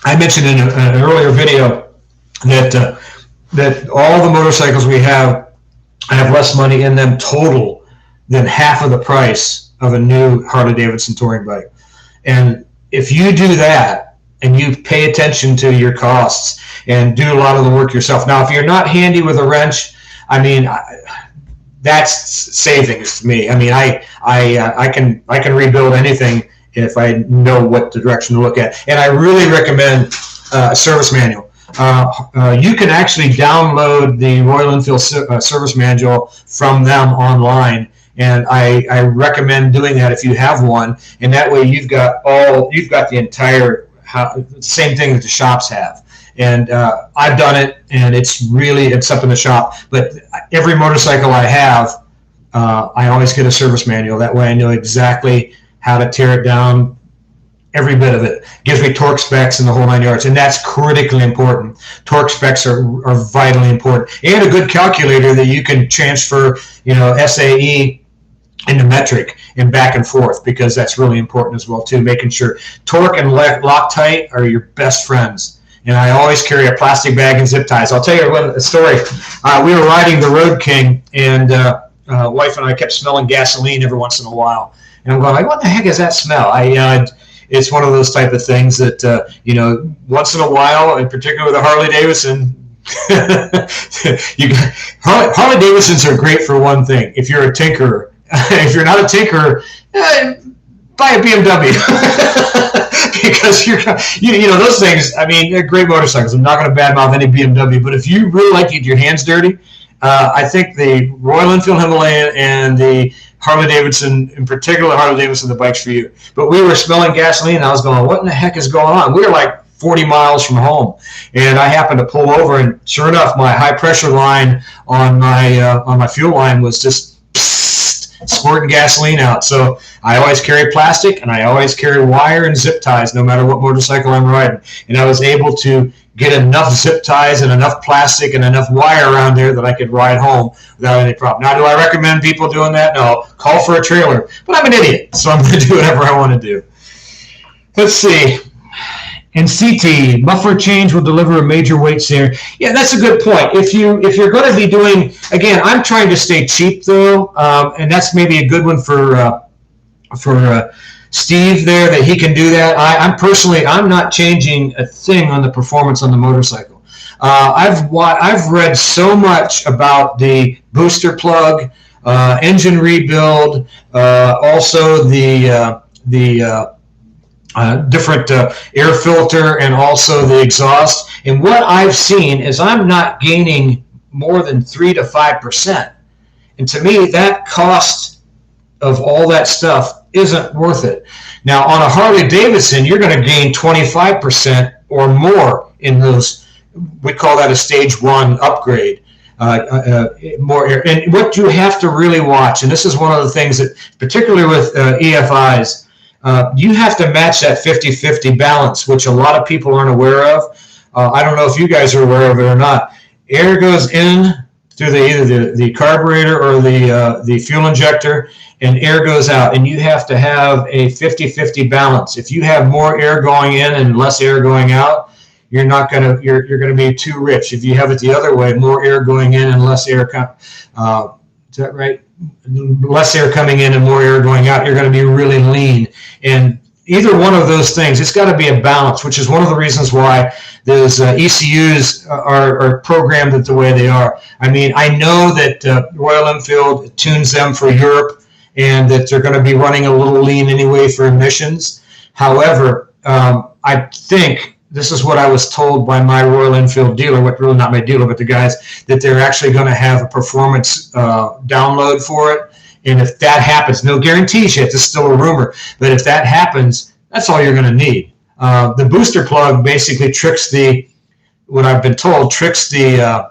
I mentioned in an earlier video that all the motorcycles we have, I have less money in them total than half of the price of a new Harley-Davidson touring bike. And if you do that, and you pay attention to your costs and do a lot of the work yourself. Now, if you're not handy with a wrench, I mean, that's savings to me. I mean, I can rebuild anything if I know what direction to look at. And I really recommend a service manual. You can actually download the Royal Enfield service manual from them online. And I recommend doing that if you have one. And that way you've got the entire same thing that the shops have. And I've done it, and it's up in the shop. But every motorcycle I have, I always get a service manual. That way I know exactly how to tear it down, every bit of it. Gives me torque specs and the whole 9 yards, and that's critically important. Torque specs are vitally important. And a good calculator that you can transfer, SAE into metric and back and forth, because that's really important as well too, making sure torque and Loctite are your best friends. And I always carry a plastic bag and zip ties. I'll tell you a story. We were riding the Road King, and wife and I kept smelling gasoline every once in a while, and I'm going like, what the heck is that smell? It's one of those type of things that once in a while, in particular with a Harley Davidson, Harley Davidsons are great for one thing. If you're a tinkerer. If you're not a tinkerer, buy a BMW. Because those things, I mean, they're great motorcycles. I'm not going to badmouth any BMW, but if you really like to get your hands dirty, I think the Royal Enfield Himalayan and the Harley Davidson, in particular Harley Davidson, the bike's for you. But we were smelling gasoline, and I was going, what in the heck is going on? We were like 40 miles from home, and I happened to pull over, and sure enough, my high pressure line on my fuel line was just squirting gasoline out. So I always carry plastic, and I always carry wire and zip ties no matter what motorcycle I'm riding. And I was able to get enough zip ties and enough plastic and enough wire around there that I could ride home without any problem. Now, do I recommend people doing that? No. Call for a trailer. But I'm an idiot, so I'm going to do whatever I want to do. Let's see. And CT, muffler change will deliver a major weight saver. Yeah, that's a good point. If you're going to be doing, again, I'm trying to stay cheap though, and that's maybe a good one for Steve there, that he can do that. I'm not changing a thing on the performance on the motorcycle. I've read so much about the booster plug, engine rebuild, also the different air filter, and also the exhaust. And what I've seen is I'm not gaining more than 3 to 5%. And to me, that cost of all that stuff isn't worth it. Now, on a Harley Davidson, you're going to gain 25% or more in those. We call that a stage 1 upgrade. More air. And what you have to really watch, and this is one of the things that, particularly with EFIs, you have to match that 50-50 balance, which a lot of people aren't aware of. I don't know if you guys are aware of it or not. Air goes in through either the carburetor or the fuel injector, and air goes out, and you have to have a 50-50 balance. If you have more air going in and less air going out, you're gonna be too rich. If you have it the other way, more air going in and less air is that right? Less air coming in and more air going out, you're going to be really lean. And either one of those things, it's got to be a balance, which is one of the reasons why those ECUs are programmed the way they are. I mean, I know that Royal Enfield tunes them for Europe, and that they're going to be running a little lean anyway for emissions. However, I think this is what I was told by my Royal Enfield dealer, really not my dealer, but the guys, that they're actually going to have a performance download for it. And if that happens, no guarantees yet, it's still a rumor, but if that happens, that's all you're going to need. The booster plug basically tricks what I've been told, tricks the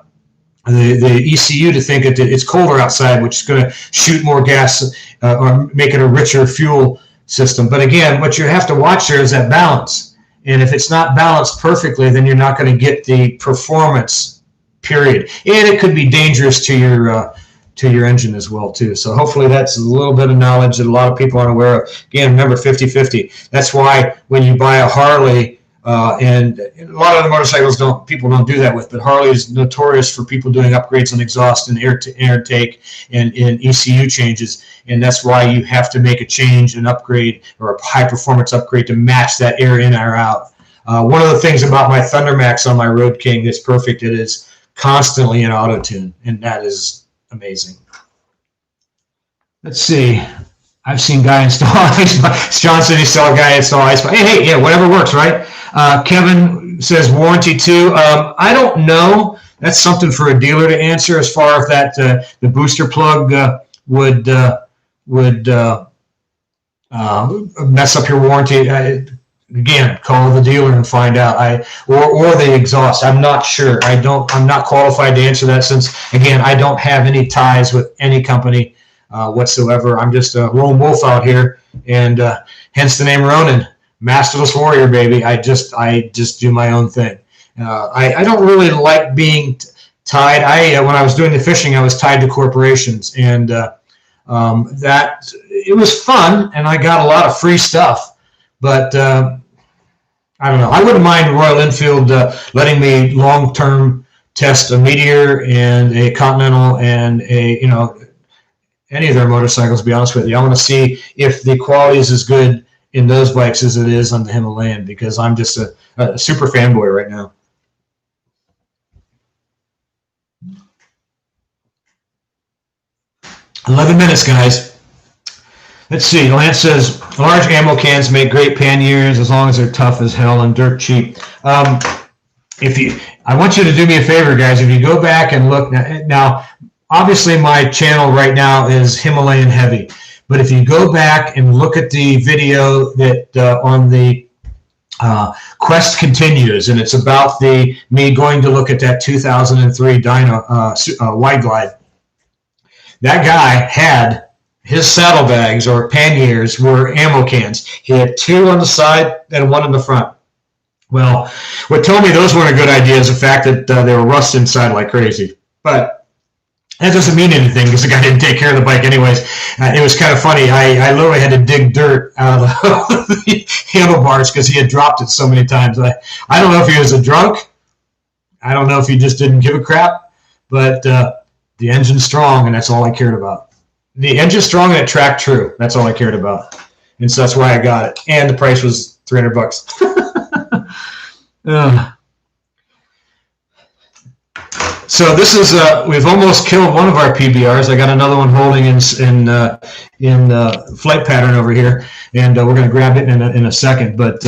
ECU to think that it's colder outside, which is going to shoot more gas or make it a richer fuel system. But again, what you have to watch there is that balance. And if it's not balanced perfectly, then you're not going to get the performance, period. And it could be dangerous to your engine as well, too. So hopefully that's a little bit of knowledge that a lot of people aren't aware of. Again, remember 50-50. That's why when you buy a Harley, and a lot of the motorcycles people don't do that with, but Harley is notorious for people doing upgrades on exhaust and air intake and ECU changes, and that's why you have to make a change, an upgrade, or a high performance upgrade to match that air in or out. One of the things about my Thunder Max on my Road King that's perfect, it is constantly in auto tune, and that is amazing. Let's see. I've seen guy install ice box. John said he saw a guy install ice box. Hey, yeah, whatever works, right? Kevin says warranty too. I don't know. That's something for a dealer to answer as far as that the booster plug would mess up your warranty. Again, call the dealer and find out. Or the exhaust. I'm not sure. I'm not qualified to answer that, since again I don't have any ties with any company whatsoever. I'm just a lone wolf out here, and hence the name Ronin. Masterless warrior, baby. I just do my own thing. I don't really like being tied. When I was doing the fishing, I was tied to corporations, and that it was fun, and I got a lot of free stuff. But I don't know. I wouldn't mind Royal Enfield letting me long-term test a Meteor and a Continental and any of their motorcycles. To be honest with you, I want to see if the quality is as good in those bikes as it is on the Himalayan, because I'm just a super fanboy right now. "11 minutes, guys." Let's see. Lance says, "Large ammo cans make great panniers as long as they're tough as hell and dirt cheap." I want you to do me a favor, guys. If you go back and look now, obviously my channel right now is Himalayan heavy. But if you go back and look at the video that on the Quest Continues, and it's about me going to look at that 2003 Dyna Wide Glide. That guy had his saddlebags or panniers were ammo cans. He had 2 on the side and 1 in the front. Well, what told me those weren't a good idea is the fact that they were rust inside like crazy. But that doesn't mean anything because the guy didn't take care of the bike anyways. It was kind of funny. I literally had to dig dirt out of the handlebars because he had dropped it so many times. I don't know if he was a drunk. I don't know if he just didn't give a crap. But the engine's strong, and that's all I cared about. The engine's strong and it tracked true. That's all I cared about. And so that's why I got it. And the price was $300. So this is we've almost killed one of our PBRs. I got another one holding in flight pattern over here, and we're going to grab it in a second. But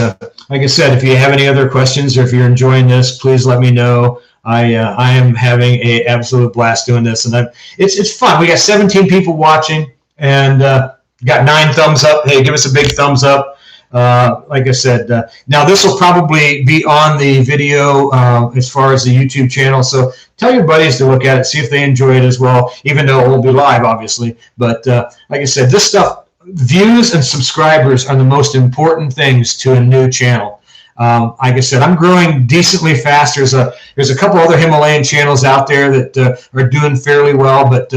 like I said, if you have any other questions or if you're enjoying this, please let me know. I am having an absolute blast doing this, and it's fun. We got 17 people watching, and got 9 thumbs up. Hey, give us a big thumbs up. Like I said, now this will probably be on the video as far as the YouTube channel. So tell your buddies to look at it, see if they enjoy it as well, even though it will be live, obviously. But like I said, this stuff, views and subscribers are the most important things to a new channel. Like I said, I'm growing decently fast. There's a couple other Himalayan channels out there that are doing fairly well, but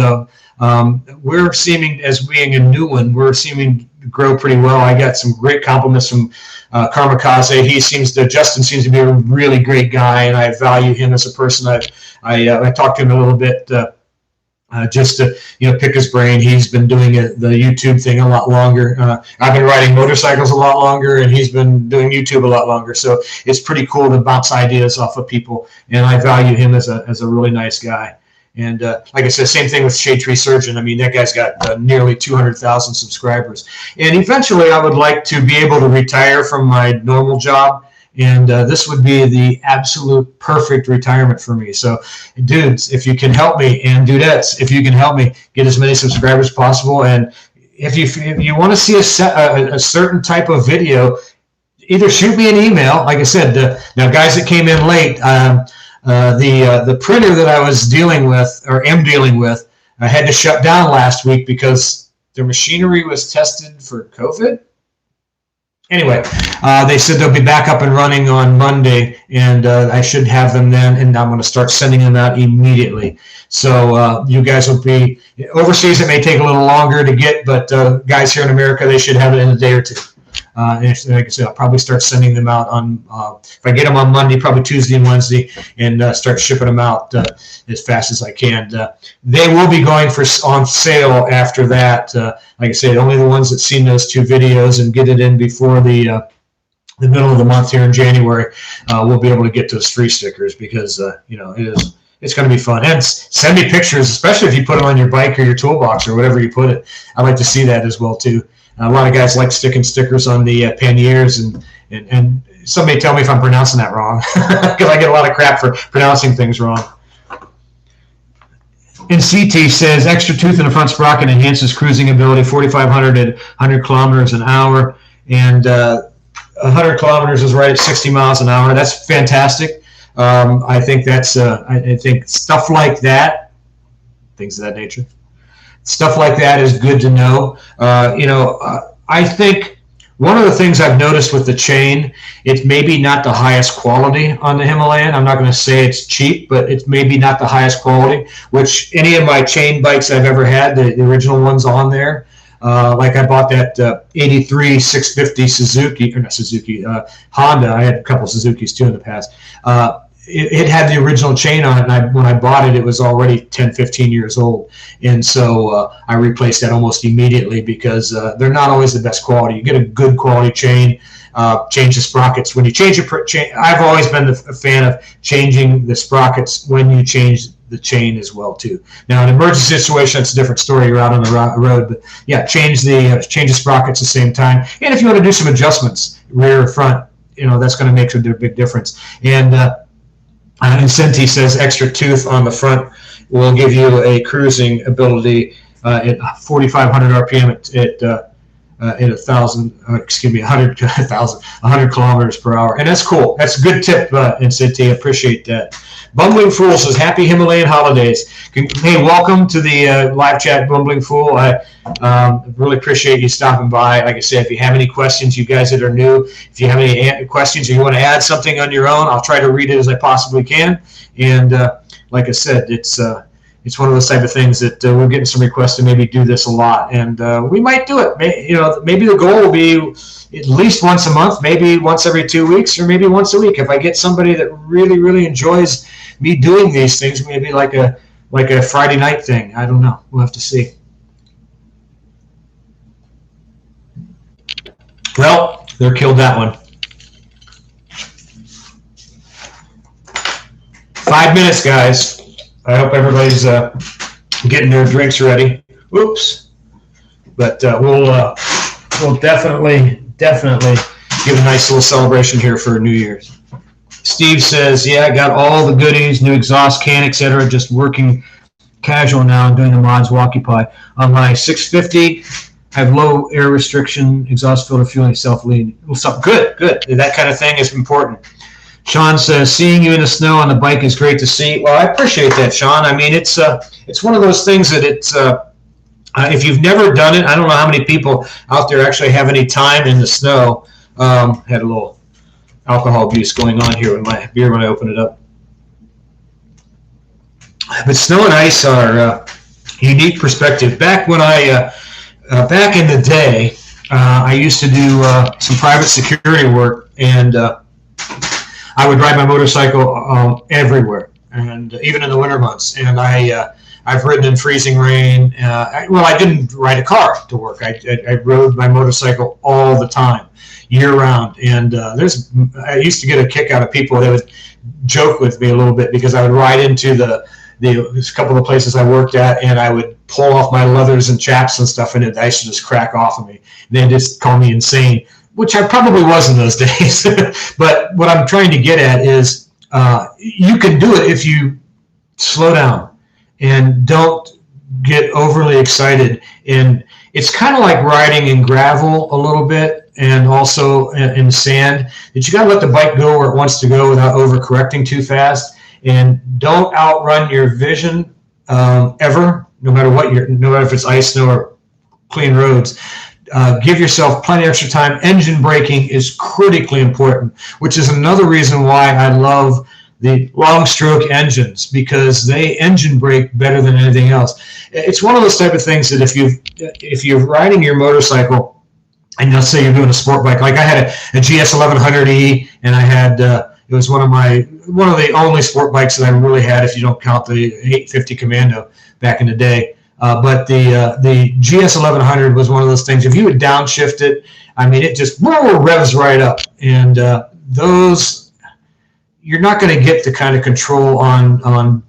we're seeming, as being a new one, we're seeming to grow pretty well. I got some great compliments from Karmakaze. Justin seems to be a really great guy, and I value him as a person. I talked to him a little bit just to pick his brain. He's been doing the YouTube thing a lot longer. I've been riding motorcycles a lot longer, and he's been doing YouTube a lot longer. So it's pretty cool to bounce ideas off of people, and I value him as a really nice guy. And like I said, same thing with Shade Tree Surgeon. I mean, that guy's got nearly 200,000 subscribers. And eventually I would like to be able to retire from my normal job. And this would be the absolute perfect retirement for me. So, dudes, if you can help me, and dudettes, if you can help me get as many subscribers as possible. And if you want to see a certain type of video, either shoot me an email. Like I said, now guys that came in late, the printer that I was dealing with, or am dealing with, I had to shut down last week because their machinery was tested for COVID. Anyway, they said they'll be back up and running on Monday, and I should have them then, and I'm going to start sending them out immediately. So you guys will be overseas. It may take a little longer to get, but guys here in America, they should have it in a day or two. And like I said, I'll probably start sending them out on, if I get them on Monday, probably Tuesday and Wednesday, and start shipping them out as fast as I can. They will be going on sale after that. Like I said, only the ones that seen those 2 videos and get it in before the middle of the month here in January will be able to get those free stickers, because it's going to be fun. And send me pictures, especially if you put them on your bike or your toolbox or whatever you put it. I'd like to see that as well too. A lot of guys like sticking stickers on the panniers, and somebody tell me if I'm pronouncing that wrong, because I get a lot of crap for pronouncing things wrong. And CT says, extra tooth in the front sprocket enhances cruising ability, 4,500 at 100 kilometers an hour, and 100 kilometers is right at 60 miles an hour. That's fantastic. I think that's I think stuff like that, things of that nature. Stuff like that is good to know. I think one of the things I've noticed with the chain, it's maybe not the highest quality on the Himalayan. I'm not going to say it's cheap, but it's maybe not the highest quality, which any of my chain bikes I've ever had, the original ones on there, like I bought that 83 650 Suzuki, or not Suzuki, Honda. I had a couple Suzukis too in the past. It had the original chain on it, and when I bought it, it was already 10, 15 years old. And so I replaced that almost immediately, because they're not always the best quality. You get a good quality chain, change the sprockets. When you change I've always been a fan of changing the sprockets when you change the chain as well too. Now, in an emergency situation, it's a different story. You're out on the road, but yeah, change the sprockets at the same time. And if you want to do some adjustments, rear or front, that's going to make a big difference. And Senti says extra tooth on the front will give you a cruising ability at 4,500 RPM at 100 kilometers per hour. And that's cool. That's a good tip, and Senti, appreciate that. Bumbling Fool says, happy Himalayan holidays. Hey, welcome to the live chat, Bumbling Fool. I really appreciate you stopping by. Like I said, if you have any questions, you guys that are new, if you have any questions or you want to add something on your own, I'll try to read it as I possibly can. And like I said, it's one of those type of things that we're getting some requests to maybe do this a lot, and we might do it. Maybe the goal will be at least once a month, maybe once every 2 weeks, or maybe once a week. If I get somebody that really, really enjoys me doing these things, maybe like a Friday night thing. I don't know. We'll have to see. Well, they're killed that one. 5 minutes, guys. I hope everybody's getting their drinks ready. Oops. But we'll definitely give a nice little celebration here for New Year's. Steve says, yeah, I got all the goodies, new exhaust can, etc. Just working casual now and doing the mods Walkie-Pi. On my 650, I have low air restriction, exhaust filter fueling, self-lead. Good. That kind of thing is important. Sean says, seeing you in the snow on the bike is great to see. Well, I appreciate that, Sean. I mean, it's one of those things that it's if you've never done it, I don't know how many people out there actually have any time in the snow. Had a little alcohol abuse going on here with my beer when I opened it up. But snow and ice are unique perspective. Back when back in the day, I used to do some private security work, and I would ride my motorcycle everywhere, and even in the winter months. And I've ridden in freezing rain. I didn't ride a car to work. I rode my motorcycle all the time, year round. And I used to get a kick out of people that would joke with me a little bit because I would ride into there's a couple of places I worked at, and I would pull off my leathers and chaps and stuff, and the ice would just crack off of me. They'd just call me insane, which I probably was in those days. But what I'm trying to get at is you can do it if you slow down and don't get overly excited. And it's kind of like riding in gravel a little bit, and also in sand, that you got to let the bike go where it wants to go without overcorrecting too fast. And don't outrun your vision ever, no matter if it's ice, snow, or clean roads. Give yourself plenty of extra time. Engine braking is critically important, which is another reason why I love the long stroke engines, because they engine brake better than anything else. It's one of those type of things that if you're riding your motorcycle, and let's say you're doing a sport bike, like I had a GS 1100E, and I had it was one of the only sport bikes that I really had, if you don't count the 850 Commando back in the day. But the GS 1100 was one of those things. If you would downshift it, I mean, it just revs right up. And those, you're not going to get the kind of control on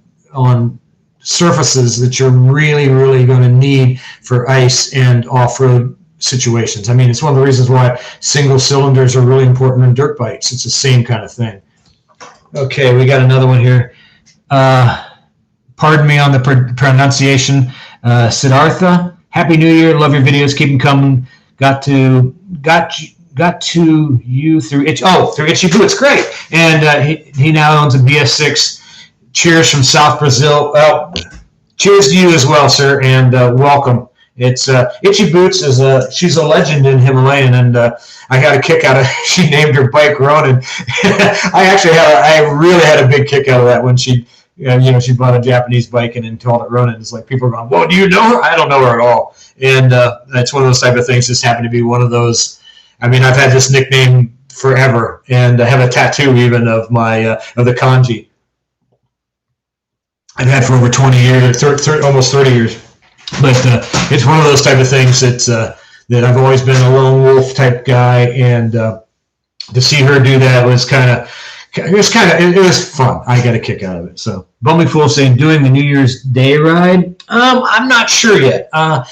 surfaces that you're really going to need for ice and off-road situations. I mean, it's one of the reasons why single cylinders are really important on dirt bikes. It's the same kind of thing. Okay, we got another one here. Pardon me on the pronunciation. Siddhartha, Happy New Year. Love your videos. Keep them coming. Got to you through Itchy Boots. Great. And he now owns a BS6. Cheers from South Brazil. Well, cheers to you as well, sir, and welcome. It's Itchy Boots she's a legend in Himalayan, and I got a kick out of she named her bike Ronin. I really had a big kick out of that when she bought a Japanese bike and then called it Ronin. It's like people are going, "Whoa, do you know her?" I don't know her at all, and it's one of those type of things. This happened to be one of those. I mean, I've had this nickname forever, and I have a tattoo even of my of the kanji. I've had for over 20 years, almost 30 years. But it's one of those type of things that I've always been a lone wolf type guy, and to see her do that was it was fun. I got a kick out of it. So Bumming Fool saying, doing the New Year's Day ride. I'm not sure yet. I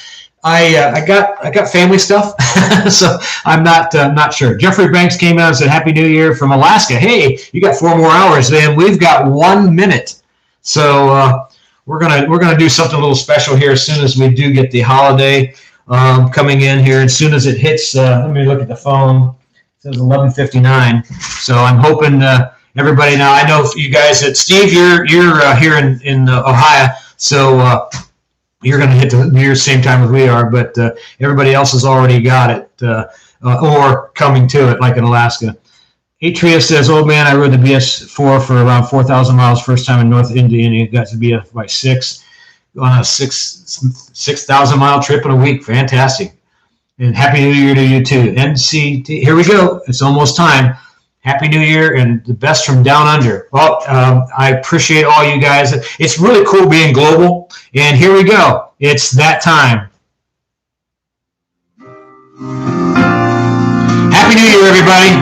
got family stuff, so I'm not sure. Jeffrey Banks came out and said, Happy New Year from Alaska. Hey, you got 4 more hours, then we've got 1 minute. So we're gonna do something a little special here as soon as we do get the holiday coming in here. As soon as it hits, let me look at the phone. It says 11:59. So I'm hoping everybody now. I know you guys at Steve, you're here in Ohio, so you're going to hit the New Year's same time as we are. But everybody else has already got it or coming to it, like in Alaska. Atria says, "Old man, I rode the BS4 for around 4,000 miles first time in North India, and it got to be by 6 on a 6,000 mile trip in a week. Fantastic. And Happy New Year to you too. NCT, here we go. It's almost time. Happy New Year and the best from down under." Well, I appreciate all you guys. It's really cool being global. And here we go. It's that time. Happy New Year, everybody.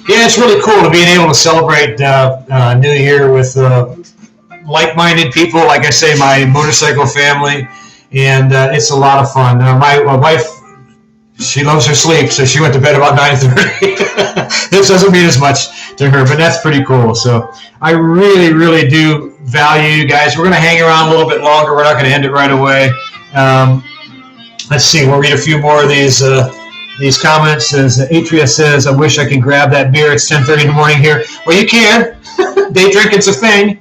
Yeah, it's really cool to being able to celebrate New Year with like-minded people. Like I say, my motorcycle family, and it's a lot of fun. My wife, she loves her sleep, so she went to bed about 9:30. This doesn't mean as much to her, but that's pretty cool. So I really, really do value you guys. We're going to hang around a little bit longer. We're not going to end it right away. Let's see. We'll read a few more of these comments. As Atria says, I wish I could grab that beer. It's 10:30 in the morning here. Well, you can. Day drinking's a thing.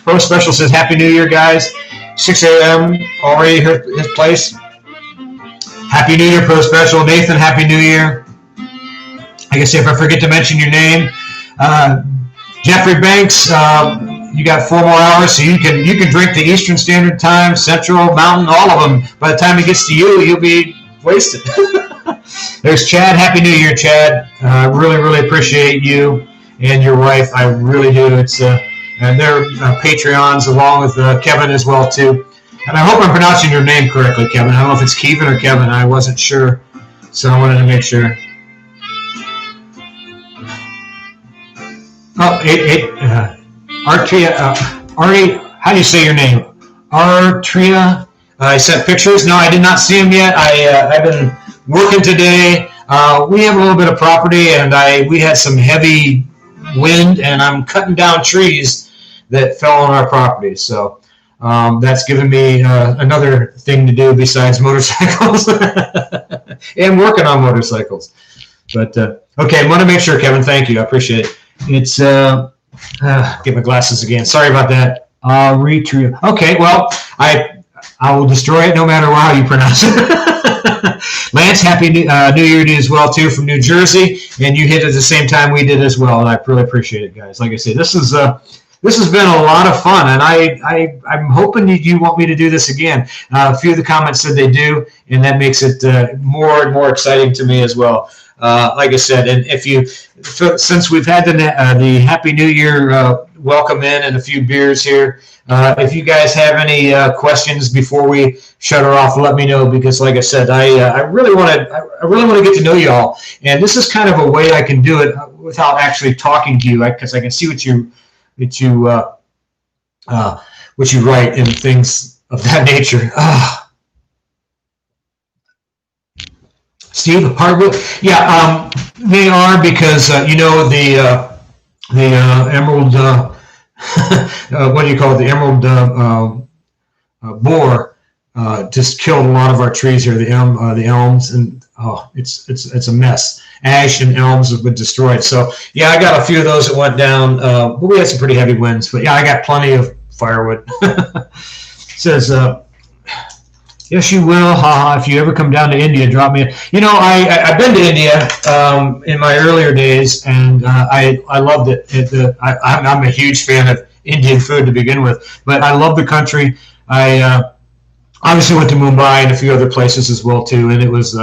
Pro Special says, Happy New Year, guys. 6 a.m. already here at his place. Happy New Year, Pro Special. Nathan, Happy New Year. I guess if I forget to mention your name, Jeffrey Banks, you got 4 more hours, so you can drink the Eastern Standard Time, Central, Mountain, all of them. By the time it gets to you, you'll be wasted. There's Chad. Happy New Year, Chad. I really, really appreciate you and your wife. I really do. It's and they're Patreons along with Kevin as well too. And I hope I'm pronouncing your name correctly, Kevin. I don't know if it's Kevin or Kevin. I wasn't sure, so I wanted to make sure. Oh, Artria, Artie, how do you say your name? Artria. I sent pictures. No, I did not see them yet. I've been working today. We have a little bit of property, and we had some heavy wind, and I'm cutting down trees that fell on our property. So that's given me another thing to do besides motorcycles and working on motorcycles. But okay, I want to make sure, Kevin. Thank you. I appreciate it. It's get my glasses again. Sorry about that. Okay, well, I will destroy it no matter how you pronounce it. Lance, Happy New Year to you as well too from New Jersey, and you hit at the same time we did as well, and I really appreciate it, guys. Like I say, this has been a lot of fun, and I'm hoping you want me to do this again. A few of the comments said they do, and that makes it more and more exciting to me as well. Like I said, and since we've had the Happy New Year welcome in and a few beers here, if you guys have any questions before we shut her off, let me know, because like I said, I really want to get to know you all, and this is kind of a way I can do it without actually talking to you, because I can see what you write and things of that nature. Steve, hardwood? Yeah, they are, because the emerald. What do you call it? The emerald boar just killed a lot of our trees here. The elms, and it's a mess. Ash and elms have been destroyed. So yeah, I got a few of those that went down. But we had some pretty heavy winds. But yeah, I got plenty of firewood. Says. Yes, you will. If you ever come down to India, drop me. I've been to India in my earlier days, and I loved it. I'm a huge fan of Indian food to begin with, but I love the country. I obviously went to Mumbai and a few other places as well too, and it was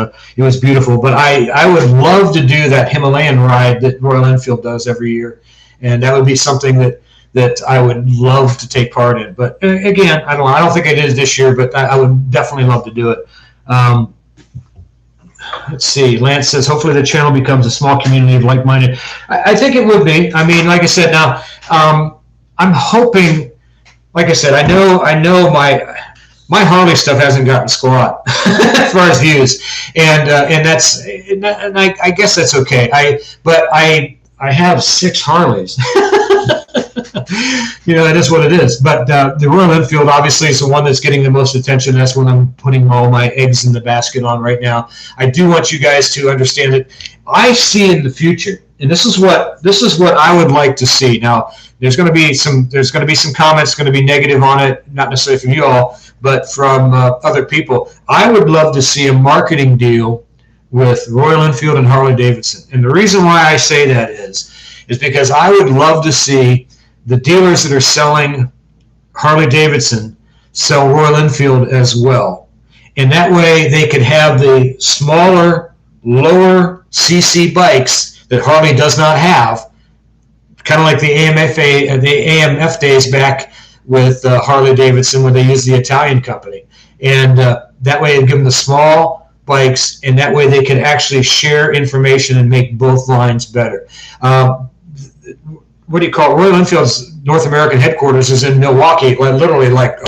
beautiful. But I would love to do that Himalayan ride that Royal Enfield does every year, and that would be something that I would love to take part in. But again, I don't think I did it this year, but I would definitely love to do it. Let's see. Lance says, hopefully the channel becomes a small community of like-minded. I think it would be. I mean, like I said, now I'm hoping, like I said, I know my Harley stuff hasn't gotten squat as far as views, and I guess that's okay. But I have 6 Harleys. It is what it is. But the Royal Enfield obviously is the one that's getting the most attention. That's what I'm putting all my eggs in the basket on right now. I do want you guys to understand that I see in the future, and this is what I would like to see. Now, there's going to be some comments going to be negative on it, not necessarily from you all, but from other people. I would love to see a marketing deal with Royal Enfield and Harley Davidson, and the reason why I say that is because I would love to see the dealers that are selling Harley Davidson sell Royal Enfield as well. And that way they could have the smaller, lower CC bikes that Harley does not have, kind of like the AMF days back with Harley Davidson when they used the Italian company. And that way it'd give them the small, bikes, and that way they can actually share information and make both lines better. What do you call it? Royal Enfield's North American headquarters is in Milwaukee, literally like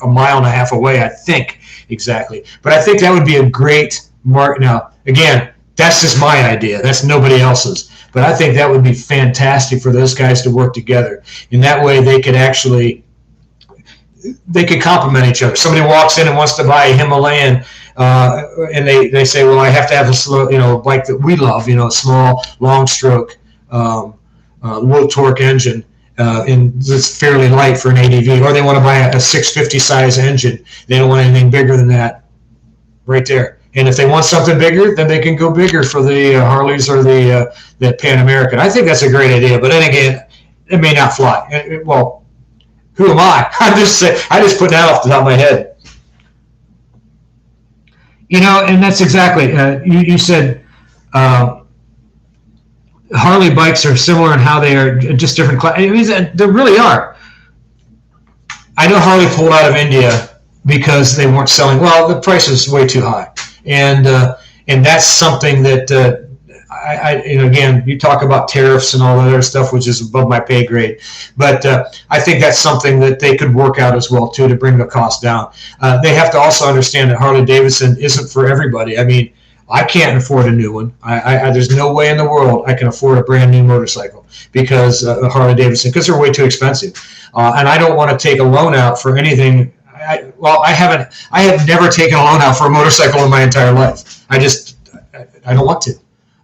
a mile and a half away, I think, exactly. But I think that would be a great mark. Now, again, that's just my idea. That's nobody else's. But I think that would be fantastic for those guys to work together. In that way, they could complement each other. Somebody walks in and wants to buy a Himalayan, and they say, well, I have to have a slow, bike that we love, a small, long stroke, low torque engine, and it's fairly light for an ADV, or they want to buy a 650 size engine. They don't want anything bigger than that. Right there. And if they want something bigger, then they can go bigger for the Harleys or the Pan American. I think that's a great idea. But then again, it may not fly. Well, who am I? I just put that off the top of my head. And that's exactly. You said Harley bikes are similar in how they are just different. They really are. I know Harley pulled out of India because they weren't selling. Well, the price is way too high. And that's something that again, you talk about tariffs and all that other stuff, which is above my pay grade. But I think that's something that they could work out as well too to bring the cost down. They have to also understand that Harley Davidson isn't for everybody. I mean, I can't afford a new one. There's no way in the world I can afford a brand new motorcycle because Harley Davidson, because they're way too expensive. And I don't want to take a loan out for anything. I have never taken a loan out for a motorcycle in my entire life. I don't want to.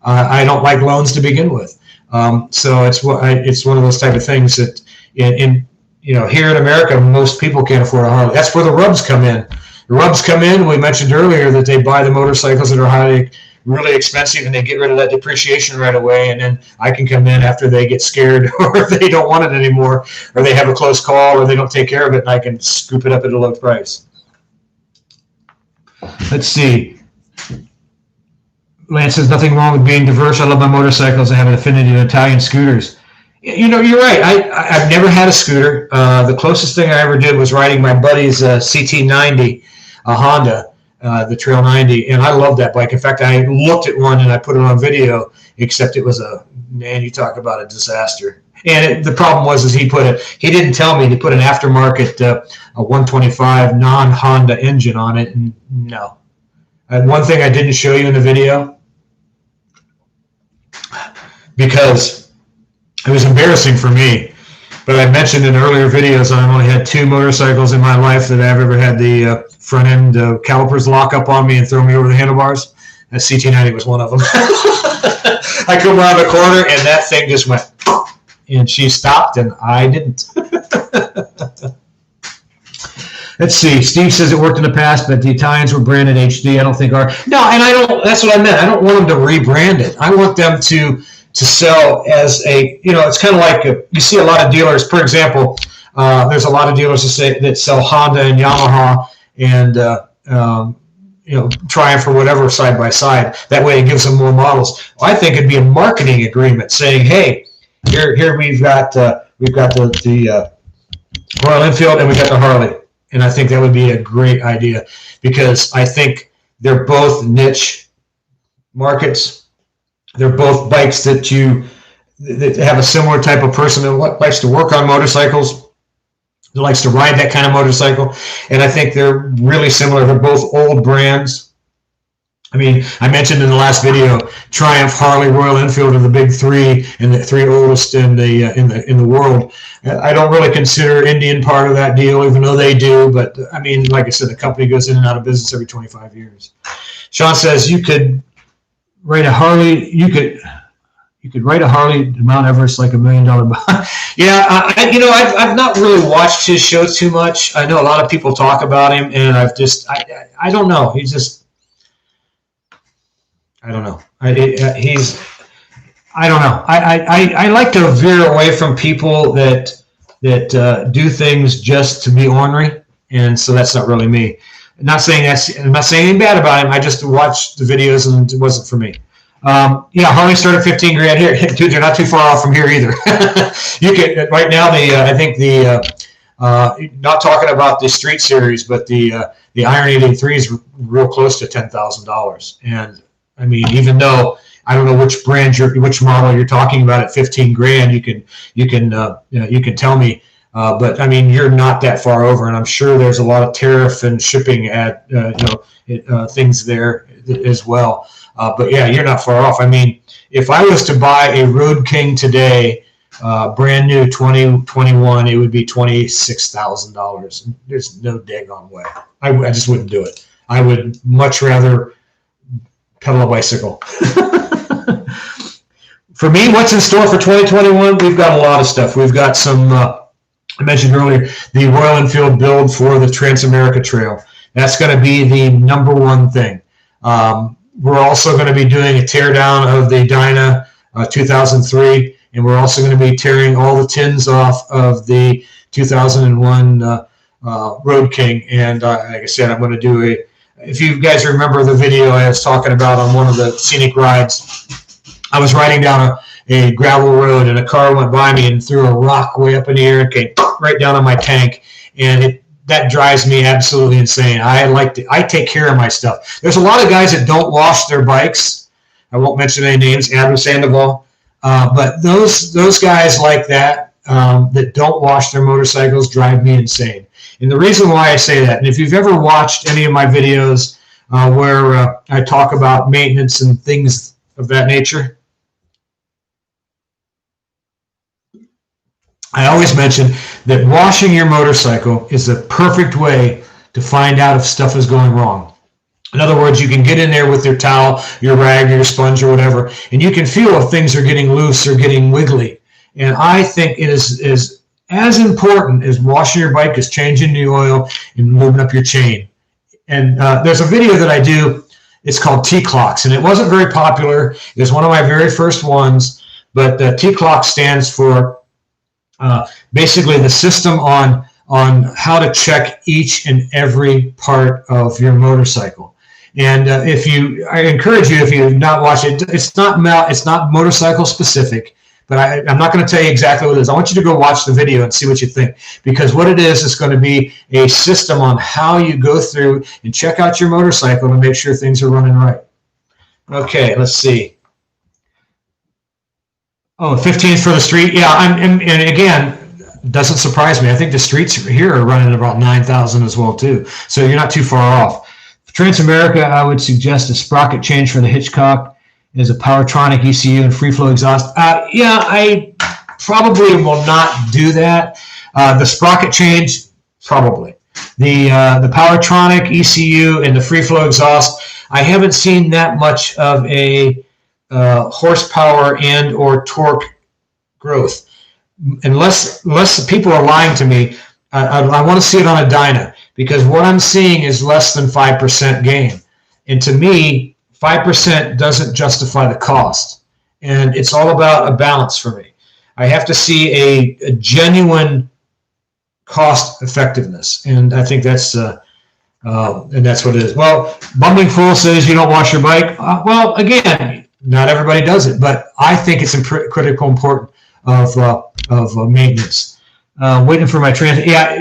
I don't like loans to begin with. So it's one of those type of things that here in America, most people can't afford a Harley. That's where the rubs come in. The rubs come in. We mentioned earlier that they buy the motorcycles that are really expensive, and they get rid of that depreciation right away. And then I can come in after they get scared, or they don't want it anymore, or they have a close call, or they don't take care of it, and I can scoop it up at a low price. Let's see. Lance says, nothing wrong with being diverse. I love my motorcycles. I have an affinity to Italian scooters. You're right. I've never had a scooter. The closest thing I ever did was riding my buddy's CT90, a Honda, the Trail 90, and I love that bike. In fact, I looked at one and I put it on video, except it was you talk about a disaster. And the problem was he didn't tell me to put an aftermarket a 125 non-Honda engine on it, and no. And one thing I didn't show you in the video, because it was embarrassing for me, but I mentioned in earlier videos I've only had 2 motorcycles in my life that I've ever had the front end calipers lock up on me and throw me over the handlebars. That CT90 was one of them. I come around the corner and that thing just went, and she stopped and I didn't. Let's see. Steve says it worked in the past, but the Italians were branded HD. I don't think are. No, and I don't. That's what I meant. I don't want them to rebrand it. I want them to sell as a. It's kind of like you see a lot of dealers. For example, there's a lot of dealers that sell Honda and Yamaha and Triumph or whatever side by side. That way, it gives them more models. Well, I think it'd be a marketing agreement saying, "Hey, here we've got the Royal Enfield and we got the Harley." And I think that would be a great idea because I think they're both niche markets. They're both bikes that have a similar type of person that likes to work on motorcycles, that likes to ride that kind of motorcycle. And I think they're really similar. They're both old brands. I mean, I mentioned in the last video, Triumph, Harley, Royal Enfield are the big 3 and the 3 oldest in the world. I don't really consider Indian part of that deal, even though they do. But I mean, like I said, the company goes in and out of business every 25 years. Sean says you could write a Harley. You could write a Harley to Mount Everest like $1 million bike. Yeah, I've not really watched his show too much. I know a lot of people talk about him, and I don't know. He's just. I don't know. I don't know. I like to veer away from people that do things just to be ornery, and so that's not really me. I'm not saying anything bad about him. I just watched the videos and it wasn't for me. Harley started 15 grand here. Dude, they're not too far off from here either. You can right now. I think the Not talking about the Street Series, but the Iron 883 is real close to $10,000. And I mean, even though I don't know which brand which model you're talking about at 15 grand, you can tell me. But I mean, you're not that far over, and I'm sure there's a lot of tariff and shipping at things there as well. But yeah, you're not far off. I mean, if I was to buy a Road King today, brand new 2021, it would be $26,000. There's no daggone way. I just wouldn't do it. I would much rather pedal a bicycle. For me, what's in store for 2021? We've got a lot of stuff. We've got some, I mentioned earlier, the Royal Enfield build for the Trans-America Trail. That's going to be the #1 thing. We're also going to be doing a teardown of the Dyna 2003, and we're also going to be tearing all the tins off of the 2001 Road King. And like I said, I'm going to do if you guys remember the video I was talking about on one of the scenic rides, I was riding down a gravel road, and a car went by me and threw a rock way up in the air and came right down on my tank, and that drives me absolutely insane. I take care of my stuff. There's a lot of guys that don't wash their bikes. I won't mention any names, Adam Sandoval, but those guys like that that don't wash their motorcycles drive me insane. And the reason why I say that, and if you've ever watched any of my videos where I talk about maintenance and things of that nature, I always mention that washing your motorcycle is the perfect way to find out if stuff is going wrong. In other words, you can get in there with your towel, your rag, your sponge, or whatever, and you can feel if things are getting loose or getting wiggly. And I think it is as important as washing your bike as changing the oil and moving up your chain. And there's a video that I do. It's called T-Clocks, and it wasn't very popular. It was one of my very first ones, but T-Clock stands for basically the system on how to check each and every part of your motorcycle. And I encourage you, if you've not watched it, it's not motorcycle specific, but I'm not going to tell you exactly what it is. I want you to go watch the video and see what you think, because what it is going to be a system on how you go through and check out your motorcycle to make sure things are running right. Okay, let's see. Oh, 15th for the street. Yeah, and again, doesn't surprise me. I think the streets here are running about 9,000 as well too. So you're not too far off. For Trans-America, I would suggest a sprocket change for the Hitchcock is a Powertronic ECU and free flow exhaust. Yeah, I probably will not do that. The sprocket change, probably. The Powertronic ECU and the free flow exhaust, I haven't seen that much of a horsepower and or torque growth. Unless people are lying to me, I want to see it on a Dyna, because what I'm seeing is less than 5% gain. And to me, 5% doesn't justify the cost. And it's all about a balance for me. I have to see a genuine cost effectiveness. And I think that's and that's what it is. Well, Bumbling Fool says you don't wash your bike. Well, again, not everybody does it, but I think it's critical important of maintenance. Waiting for my transit. Yeah,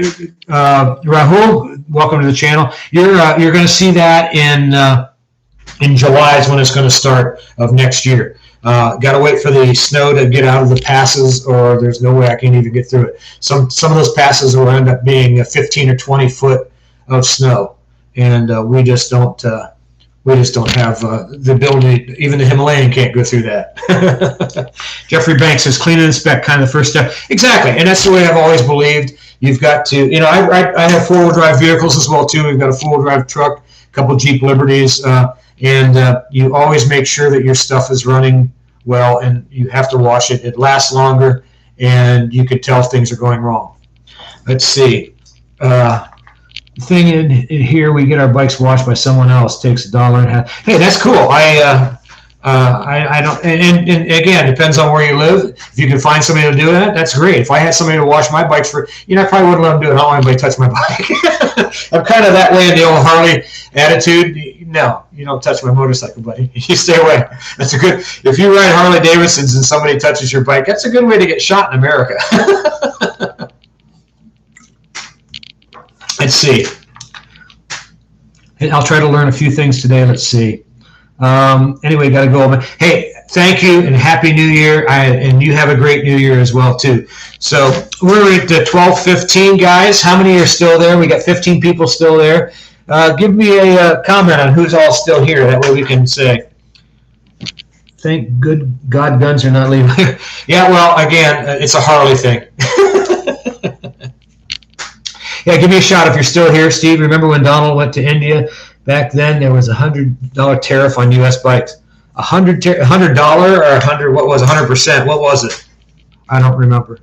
Rahul, welcome to the channel. You're going to see that in July is when it's going to start of next year. Got to wait for the snow to get out of the passes, or there's no way I can even get through it. Some of those passes will end up being a 15 or 20 foot of snow, and we just don't have the ability. Even the Himalayan can't go through that. Jeffrey Banks says, clean and inspect, kind of the first step. Exactly, and that's the way I've always believed. You've got to, I have four-wheel drive vehicles as well too. We've got a four-wheel drive truck, a couple Jeep Liberties, and you always make sure that your stuff is running well, and you have to wash it. It lasts longer, and you can tell if things are going wrong. Let's see. Thing in here, we get our bikes washed by someone else. Takes $1.50. Hey, that's cool. I don't, and again, it depends on where you live. If you can find somebody to do that, that's great. If I had somebody to wash my bikes for, I probably wouldn't let them do it. I don't want anybody to touch my bike. I'm kind of that way in the old Harley attitude. No, you don't touch my motorcycle, buddy. You stay away. That's a good, if you ride Harley Davidsons and somebody touches your bike, that's a good way to get shot in America. Let's see. I'll try to learn a few things today. Let's see. Anyway, got to go. Hey, thank you and Happy New Year. And you have a great New Year as well, too. So we're at 12:15, guys. How many are still there? We got 15 people still there. Give me a comment on who's all still here. That way we can say, thank good God guns are not leaving here. Yeah, well, again, it's a Harley thing. Yeah, give me a shout if you're still here, Steve. Remember when Donald went to India? Back then, there was a $100 tariff on U.S. bikes. $100 or 100? What was 100%? What was it? I don't remember.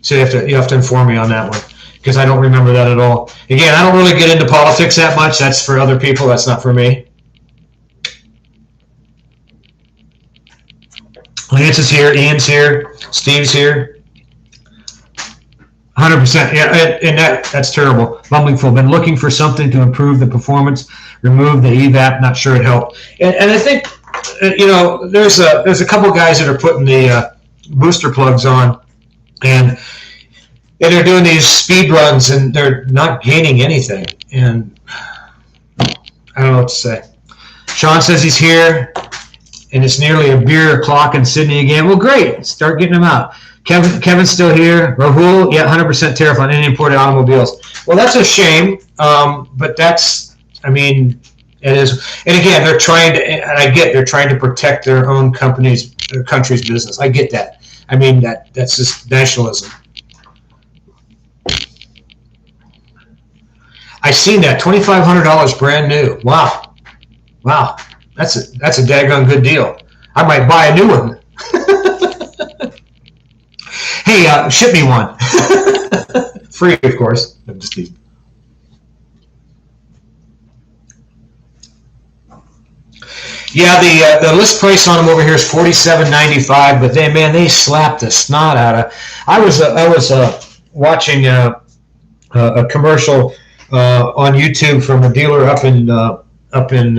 So you have to inform me on that one because I don't remember that at all. Again, I don't really get into politics that much. That's for other people. That's not for me. Lance is here. Ian's here. Steve's here. 100%. Yeah, and that's terrible. Bumbling full. Been looking for something to improve the performance. Remove the evap. Not sure it helped. And I think there's a couple guys that are putting the booster plugs on, and they're doing these speed runs, and they're not gaining anything. And I don't know what to say. Sean says he's here, and it's nearly a beer o'clock in Sydney again. Well, great. Start getting them out. Kevin's still here. Rahul, yeah, 100% tariff on any imported automobiles. Well, that's a shame, but that's, it is. And again, they're trying to, and I get they're trying to protect their own country's business. I get that. That's just nationalism. I seen that $2,500 brand new. Wow, that's a daggone good deal. I might buy a new one. Hey, ship me one. Free, of course. I'm just kidding. Yeah, the list price on them over here is $47.95, but they slapped the snot out of. I was watching a commercial on YouTube from a dealer up in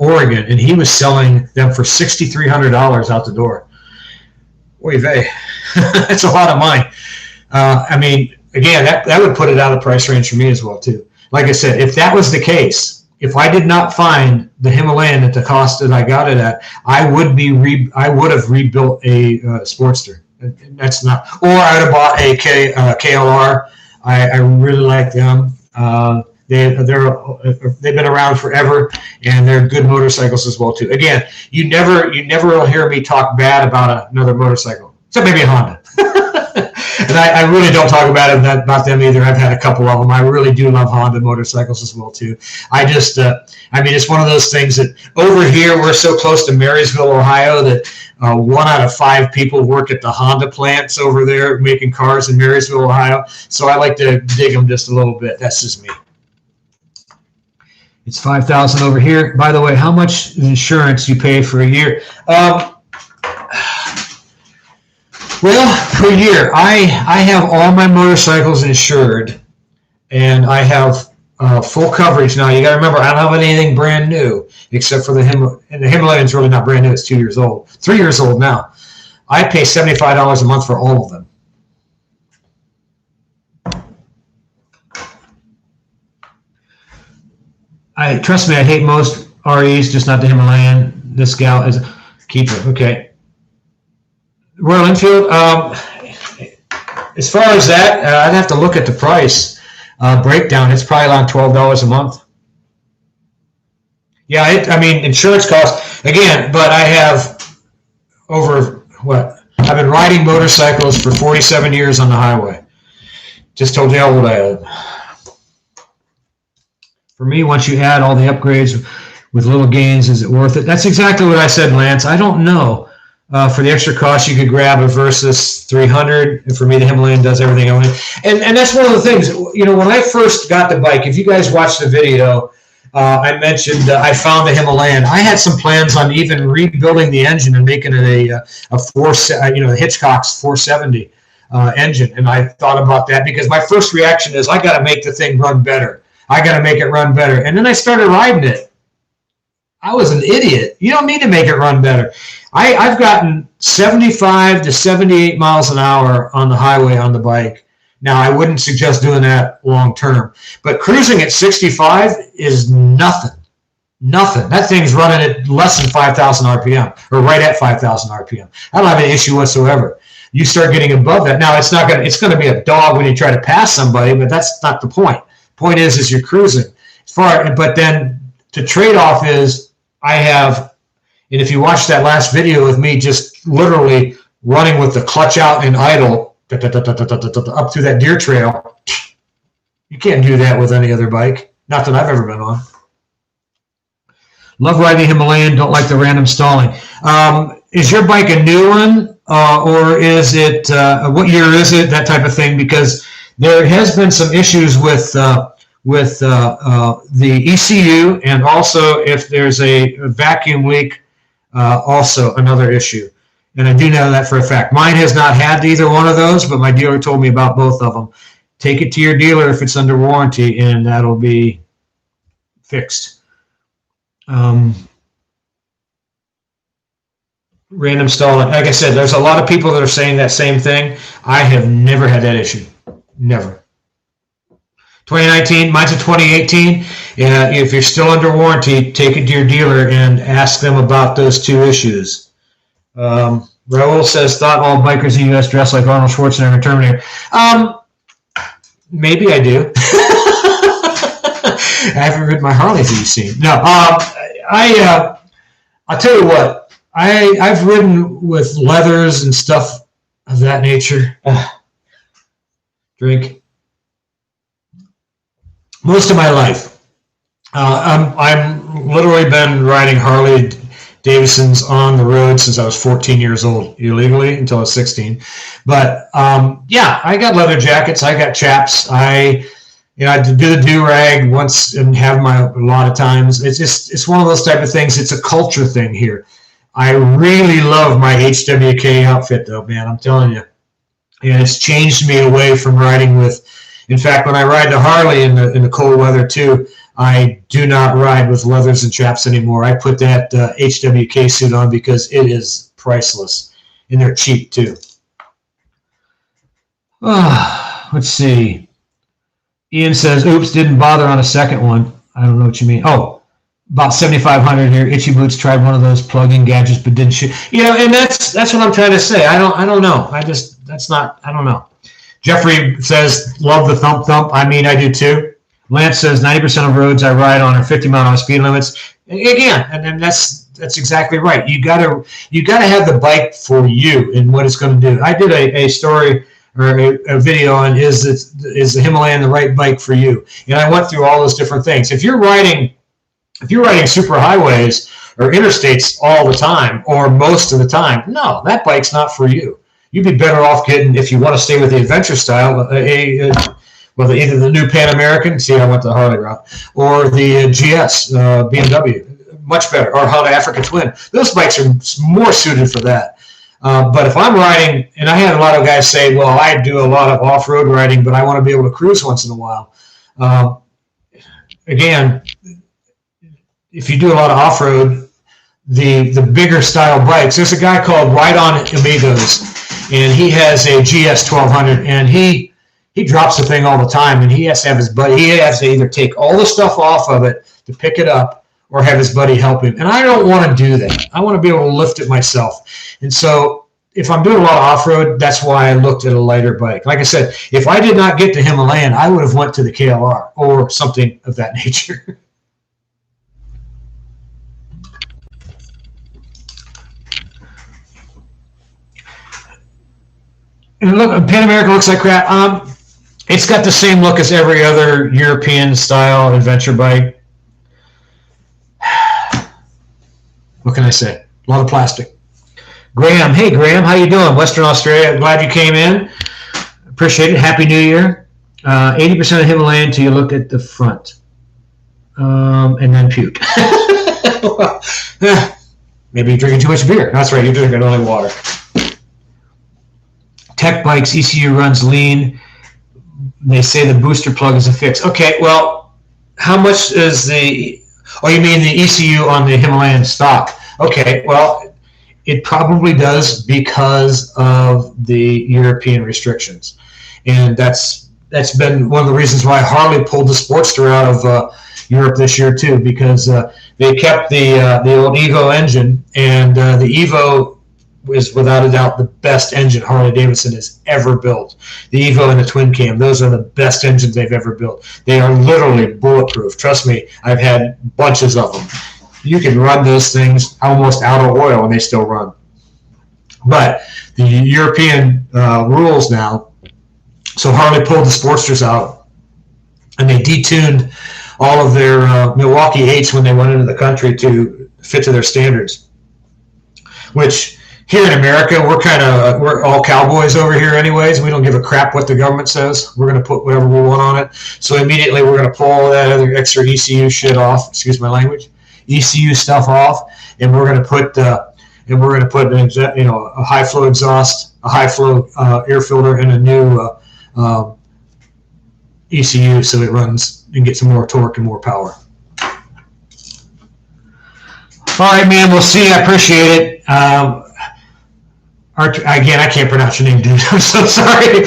Oregon, and he was selling them for $6,300 out the door. Oy vey. That's a lot of money. Again, that would put it out of the price range for me as well, too. Like I said, if that was the case, if I did not find the Himalayan at the cost that I got it at, I would have rebuilt a Sportster. That's not, or I would have bought a KLR. I really like them. They've been around forever, and they're good motorcycles as well too. Again, you never will hear me talk bad about another motorcycle, except maybe a Honda. And I really don't talk about them either. I've had a couple of them. I really do love Honda motorcycles as well too. It's one of those things that over here we're so close to Marysville, Ohio that 1 out of 5 people work at the Honda plants over there making cars in Marysville, Ohio. So I like to dig them just a little bit. That's just me. It's $5,000 over here. By the way, how much insurance you pay for a year? Well, per year, I have all my motorcycles insured, and I have full coverage now. You got to remember, I don't have anything brand new except for the Himalayan. And the Himalayan's really not brand new. It's 2 years old, 3 years old now. I pay $75 a month for all of them. Trust me, I hate most REs, just not the Himalayan. This gal is a keeper. Okay. Royal Enfield, as far as that, I'd have to look at the price breakdown. It's probably around $12 a month. Yeah, insurance costs, again, but I have I've been riding motorcycles for 47 years on the highway. Just told you how old I am. For me, once you add all the upgrades with little gains, is it worth it? That's exactly what I said, Lance. I don't know. For the extra cost, you could grab a Versus 300. And for me, the Himalayan does everything I want. And that's one of the things. When I first got the bike, if you guys watched the video, I mentioned I found the Himalayan. I had some plans on even rebuilding the engine and making it the Hitchcock's 470 engine. And I thought about that because my first reaction is I got to make the thing run better. I got to make it run better. And then I started riding it. I was an idiot. You don't need to make it run better. I've gotten 75 to 78 miles an hour on the highway on the bike Now, I wouldn't suggest doing that long term, but cruising at 65 is nothing. Nothing. That thing's running at less than 5,000 RPM, or right at 5,000 RPM. I don't have any issue whatsoever. You start getting above that. Now, it's going to be a dog when you try to pass somebody, but that's not the point. Point is you're cruising. But then the trade-off is I have, and if you watch that last video with me just literally running with the clutch out and idle up through that deer trail, you can't do that with any other bike. Not that I've ever been on. Love riding Himalayan, don't like the random stalling. Is your bike a new one, or is it, what year is it, that type of thing? Because there has been some issues with the ECU, and also if there's a vacuum leak, also another issue. And I do know that for a fact. Mine has not had either one of those, but my dealer told me about both of them. Take it to your dealer if it's under warranty, and that'll be fixed. Random stalling. Like I said, there's a lot of people that are saying that same thing. I have never had that issue. Never. 2019, mine's a 2018. If you're still under warranty, take it to your dealer and ask them about those two issues. Raul says, thought all bikers in the U.S. dress like Arnold Schwarzenegger and Terminator. Maybe I do. I haven't ridden my Harleys that you've seen. No, I'll tell you what. I've ridden with leathers and stuff of that nature. Drink. Most of my life. I'm literally been riding Harley Davidsons on the road since I was 14 years old, illegally until I was 16. But yeah, I got leather jackets. I got chaps. I do the do-rag once and have my a lot of times. It's one of those type of things. It's a culture thing here. I really love my HWK outfit though, man. I'm telling you. And it's changed me away from riding with, in fact, when I ride the Harley in the cold weather too, I do not ride with leathers and chaps anymore. I put that HWK suit on because it is priceless. And they're cheap too. Let's see. Ian says, oops, didn't bother on a second one. I don't know what you mean. Oh, about 7,500 here. Itchy Boots tried one of those plug-in gadgets, but didn't shoot. And that's what I'm trying to say. I don't know. I don't know. Jeffrey says, love the thump thump. I mean, I do too. Lance says 90% of roads I ride on are 50 mile an hour speed limits. Again, and that's exactly right. You gotta have the bike for you and what it's going to do. I did a story or a video on is the Himalayan the right bike for you, and I went through all those different things. If you're riding super highways or interstates all the time or most of the time, no, that bike's not for you. You'd be better off getting, if you want to stay with the adventure style, either the new Pan American, see I went the Harley route, or the GS BMW, much better, or Honda Africa Twin. Those bikes are more suited for that. But if I'm riding, and I had a lot of guys say, well, I do a lot of off-road riding, but I want to be able to cruise once in a while. Again, if you do a lot of off-road, the bigger style bikes, there's a guy called Ride On Amigos, and he has a GS 1200, and he drops the thing all the time, and he has to have his buddy. He has to either take all the stuff off of it to pick it up or have his buddy help him. And I don't want to do that. I want to be able to lift it myself. And so if I'm doing a lot of off-road, that's why I looked at a lighter bike. Like I said, if I did not get to Himalayan, I would have went to the KLR or something of that nature. And look, Pan America looks like crap. It's got the same look as every other European style adventure bike. What can I say? A lot of plastic. Graham, hey Graham, how you doing? Western Australia, glad you came in. Appreciate it. Happy New Year. 80% of Himalayan until you look at the front, and then puke. Maybe you're drinking too much beer. That's right, you're drinking only water. Tech bikes, ECU runs lean. They say the booster plug is a fix. Okay, well, how much is the, oh, you mean the ECU on the Himalayan stock? Okay, well, it probably does because of the European restrictions. and that's been one of the reasons why Harley pulled the Sportster out of Europe this year too, because they kept the old Evo engine, and the Evo is without a doubt the best engine Harley Davidson has ever built. The Evo and the Twin Cam, those are the best engines they've ever built. They are literally bulletproof. Trust me, I've had bunches of them. You can run those things almost out of oil and they still run. But the European rules now, so Harley pulled the Sportsters out, and they detuned all of their Milwaukee 8s when they went into the country to fit to their standards, which here in America, we're all cowboys over here anyways. We don't give a crap what the government says. We're going to put whatever we want on it. So immediately we're going to pull all that other extra ECU shit off. Excuse my language. ECU stuff off, and we're going to put a high flow exhaust, a high flow air filter, and a new ECU so it runs and gets some more torque and more power. All right, man. We'll see. I appreciate it. Again, I can't pronounce your name, dude. I'm so sorry.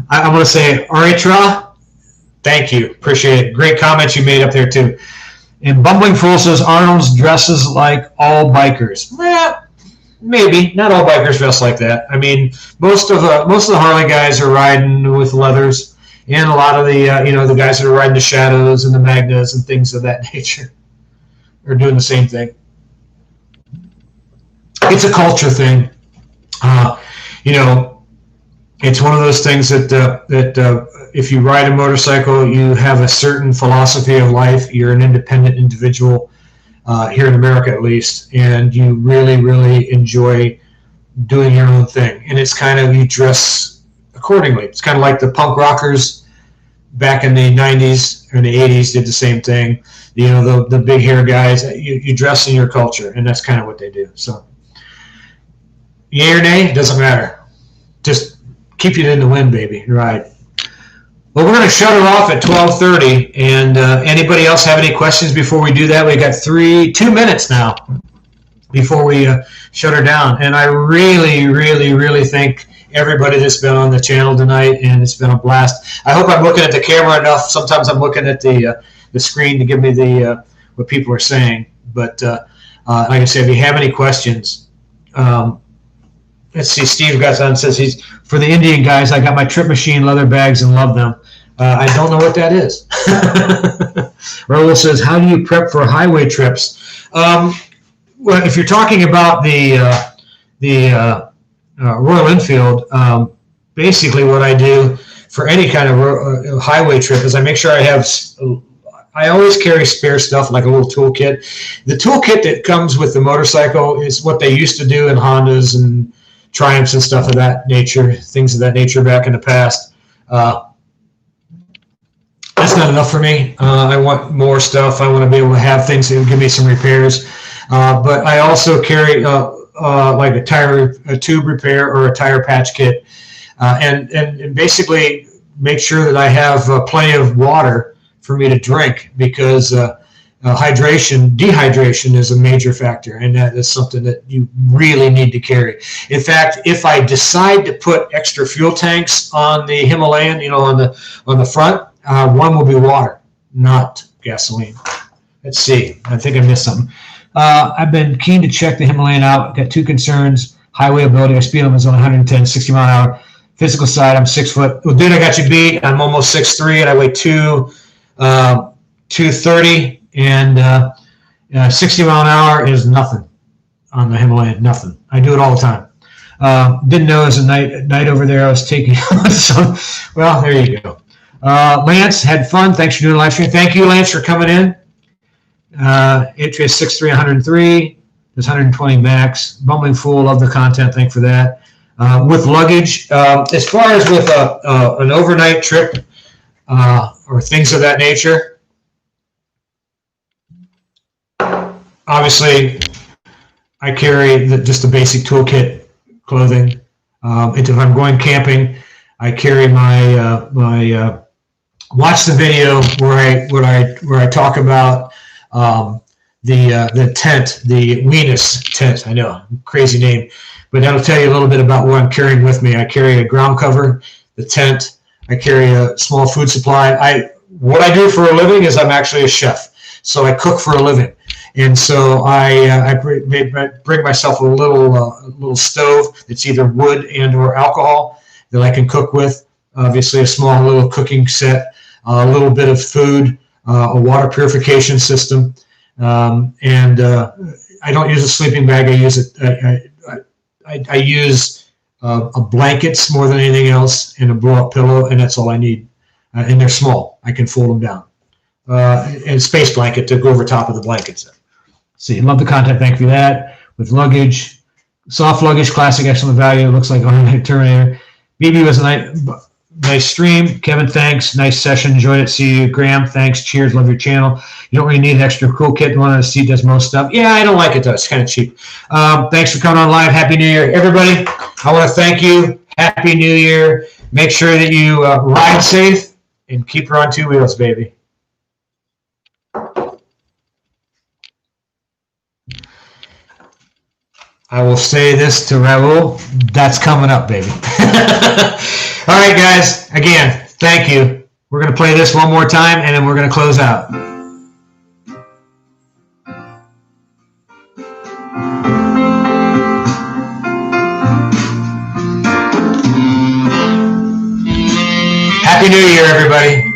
I'm going to say Aritra. Thank you. Appreciate it. Great comments you made up there, too. And Bumbling Fool says Arnold's dresses like all bikers. Well, maybe. Not all bikers dress like that. I mean, most of the Harley guys are riding with leathers, and a lot of the the guys that are riding the Shadows and the Magnas and things of that nature are doing the same thing. It's a culture thing. It's one of those things that if you ride a motorcycle, you have a certain philosophy of life. You're an independent individual, here in America at least, and you really, really enjoy doing your own thing. And it's kind of, you dress accordingly. It's kind of like the punk rockers back in the 90s or the 80s did the same thing. The big hair guys, you dress in your culture, and that's kind of what they do. So yay or nay, doesn't matter. Just keep it in the wind, baby. Right. Well, we're going to shut her off at 12:30. And anybody else have any questions before we do that? We got 2 minutes now before we shut her down. And I really, really, really thank everybody that's been on the channel tonight, and it's been a blast. I hope I'm looking at the camera enough. Sometimes I'm looking at the screen to give me the what people are saying. But like I said, if you have any questions. Let's see, Steve got on, says he's, for the Indian guys, I got my trip machine leather bags and love them. I don't know what that is. Raul says, how do you prep for highway trips? Well, if you're talking about the Royal Enfield, basically what I do for any kind of highway trip is I make sure I always carry spare stuff like a little toolkit. The toolkit that comes with the motorcycle is what they used to do in Hondas and Triumphs and stuff of that nature, things of that nature back in the past. That's not enough for me. I want more stuff. I want to be able to have things that will give me some repairs. But I also carry like a tube repair or a tire patch kit, and basically make sure that I have plenty of water for me to drink, because dehydration is a major factor, and that is something that you really need to carry. In fact, if I decide to put extra fuel tanks on the Himalayan, on the front, one will be water, not gasoline. Let's see. I think I missed something. I've been keen to check the Himalayan out. Got 2 concerns: highway ability. I speed limit is on 110, 60 mile an hour. Physical side, I'm 6 foot. Well, dude, I got you beat. I'm almost 6'3", and I weigh 230. And 60 mile an hour is nothing on the Himalayan, nothing. I do it all the time. Didn't know it was a night over there. I was taking some. Well, there you go. Lance, had fun. Thanks for doing the live stream. Thank you, Lance, for coming in. Entry is 6'3", 103. There's 120 max. Bumbling Fool, love the content. Thank you for that. With luggage, as far as with an overnight trip or things of that nature, obviously, I carry just the basic toolkit clothing. If I'm going camping, I carry my watch the video where I talk about the tent, the Venus tent. I know, crazy name, but that'll tell you a little bit about what I'm carrying with me. I carry a ground cover, the tent, I carry a small food supply. What I do for a living is I'm actually a chef, so I cook for a living. And so I bring myself a little stove that's either wood and or alcohol that I can cook with. Obviously, a small little cooking set, a little bit of food, a water purification system, and I don't use a sleeping bag. I use it. I use blankets more than anything else, and a blow-up pillow, and that's all I need. And they're small. I can fold them down. And a space blanket to go over top of the blankets. See, love the content. Thank you for that. With luggage, soft luggage, classic, excellent value. It looks like on Terminator. BB was a nice stream. Kevin, thanks. Nice session. Enjoyed it. See you. Graham, thanks. Cheers. Love your channel. You don't really need an extra cool kit. The one on the seat does most stuff. Yeah, I don't like it though. It's kind of cheap. Thanks for coming on live. Happy New Year, everybody. I want to thank you. Happy New Year. Make sure that you ride safe and keep her on two wheels, baby. I will say this to Raul. That's coming up, baby. All right, guys. Again, thank you. We're going to play this one more time, and then we're going to close out. Happy New Year, everybody.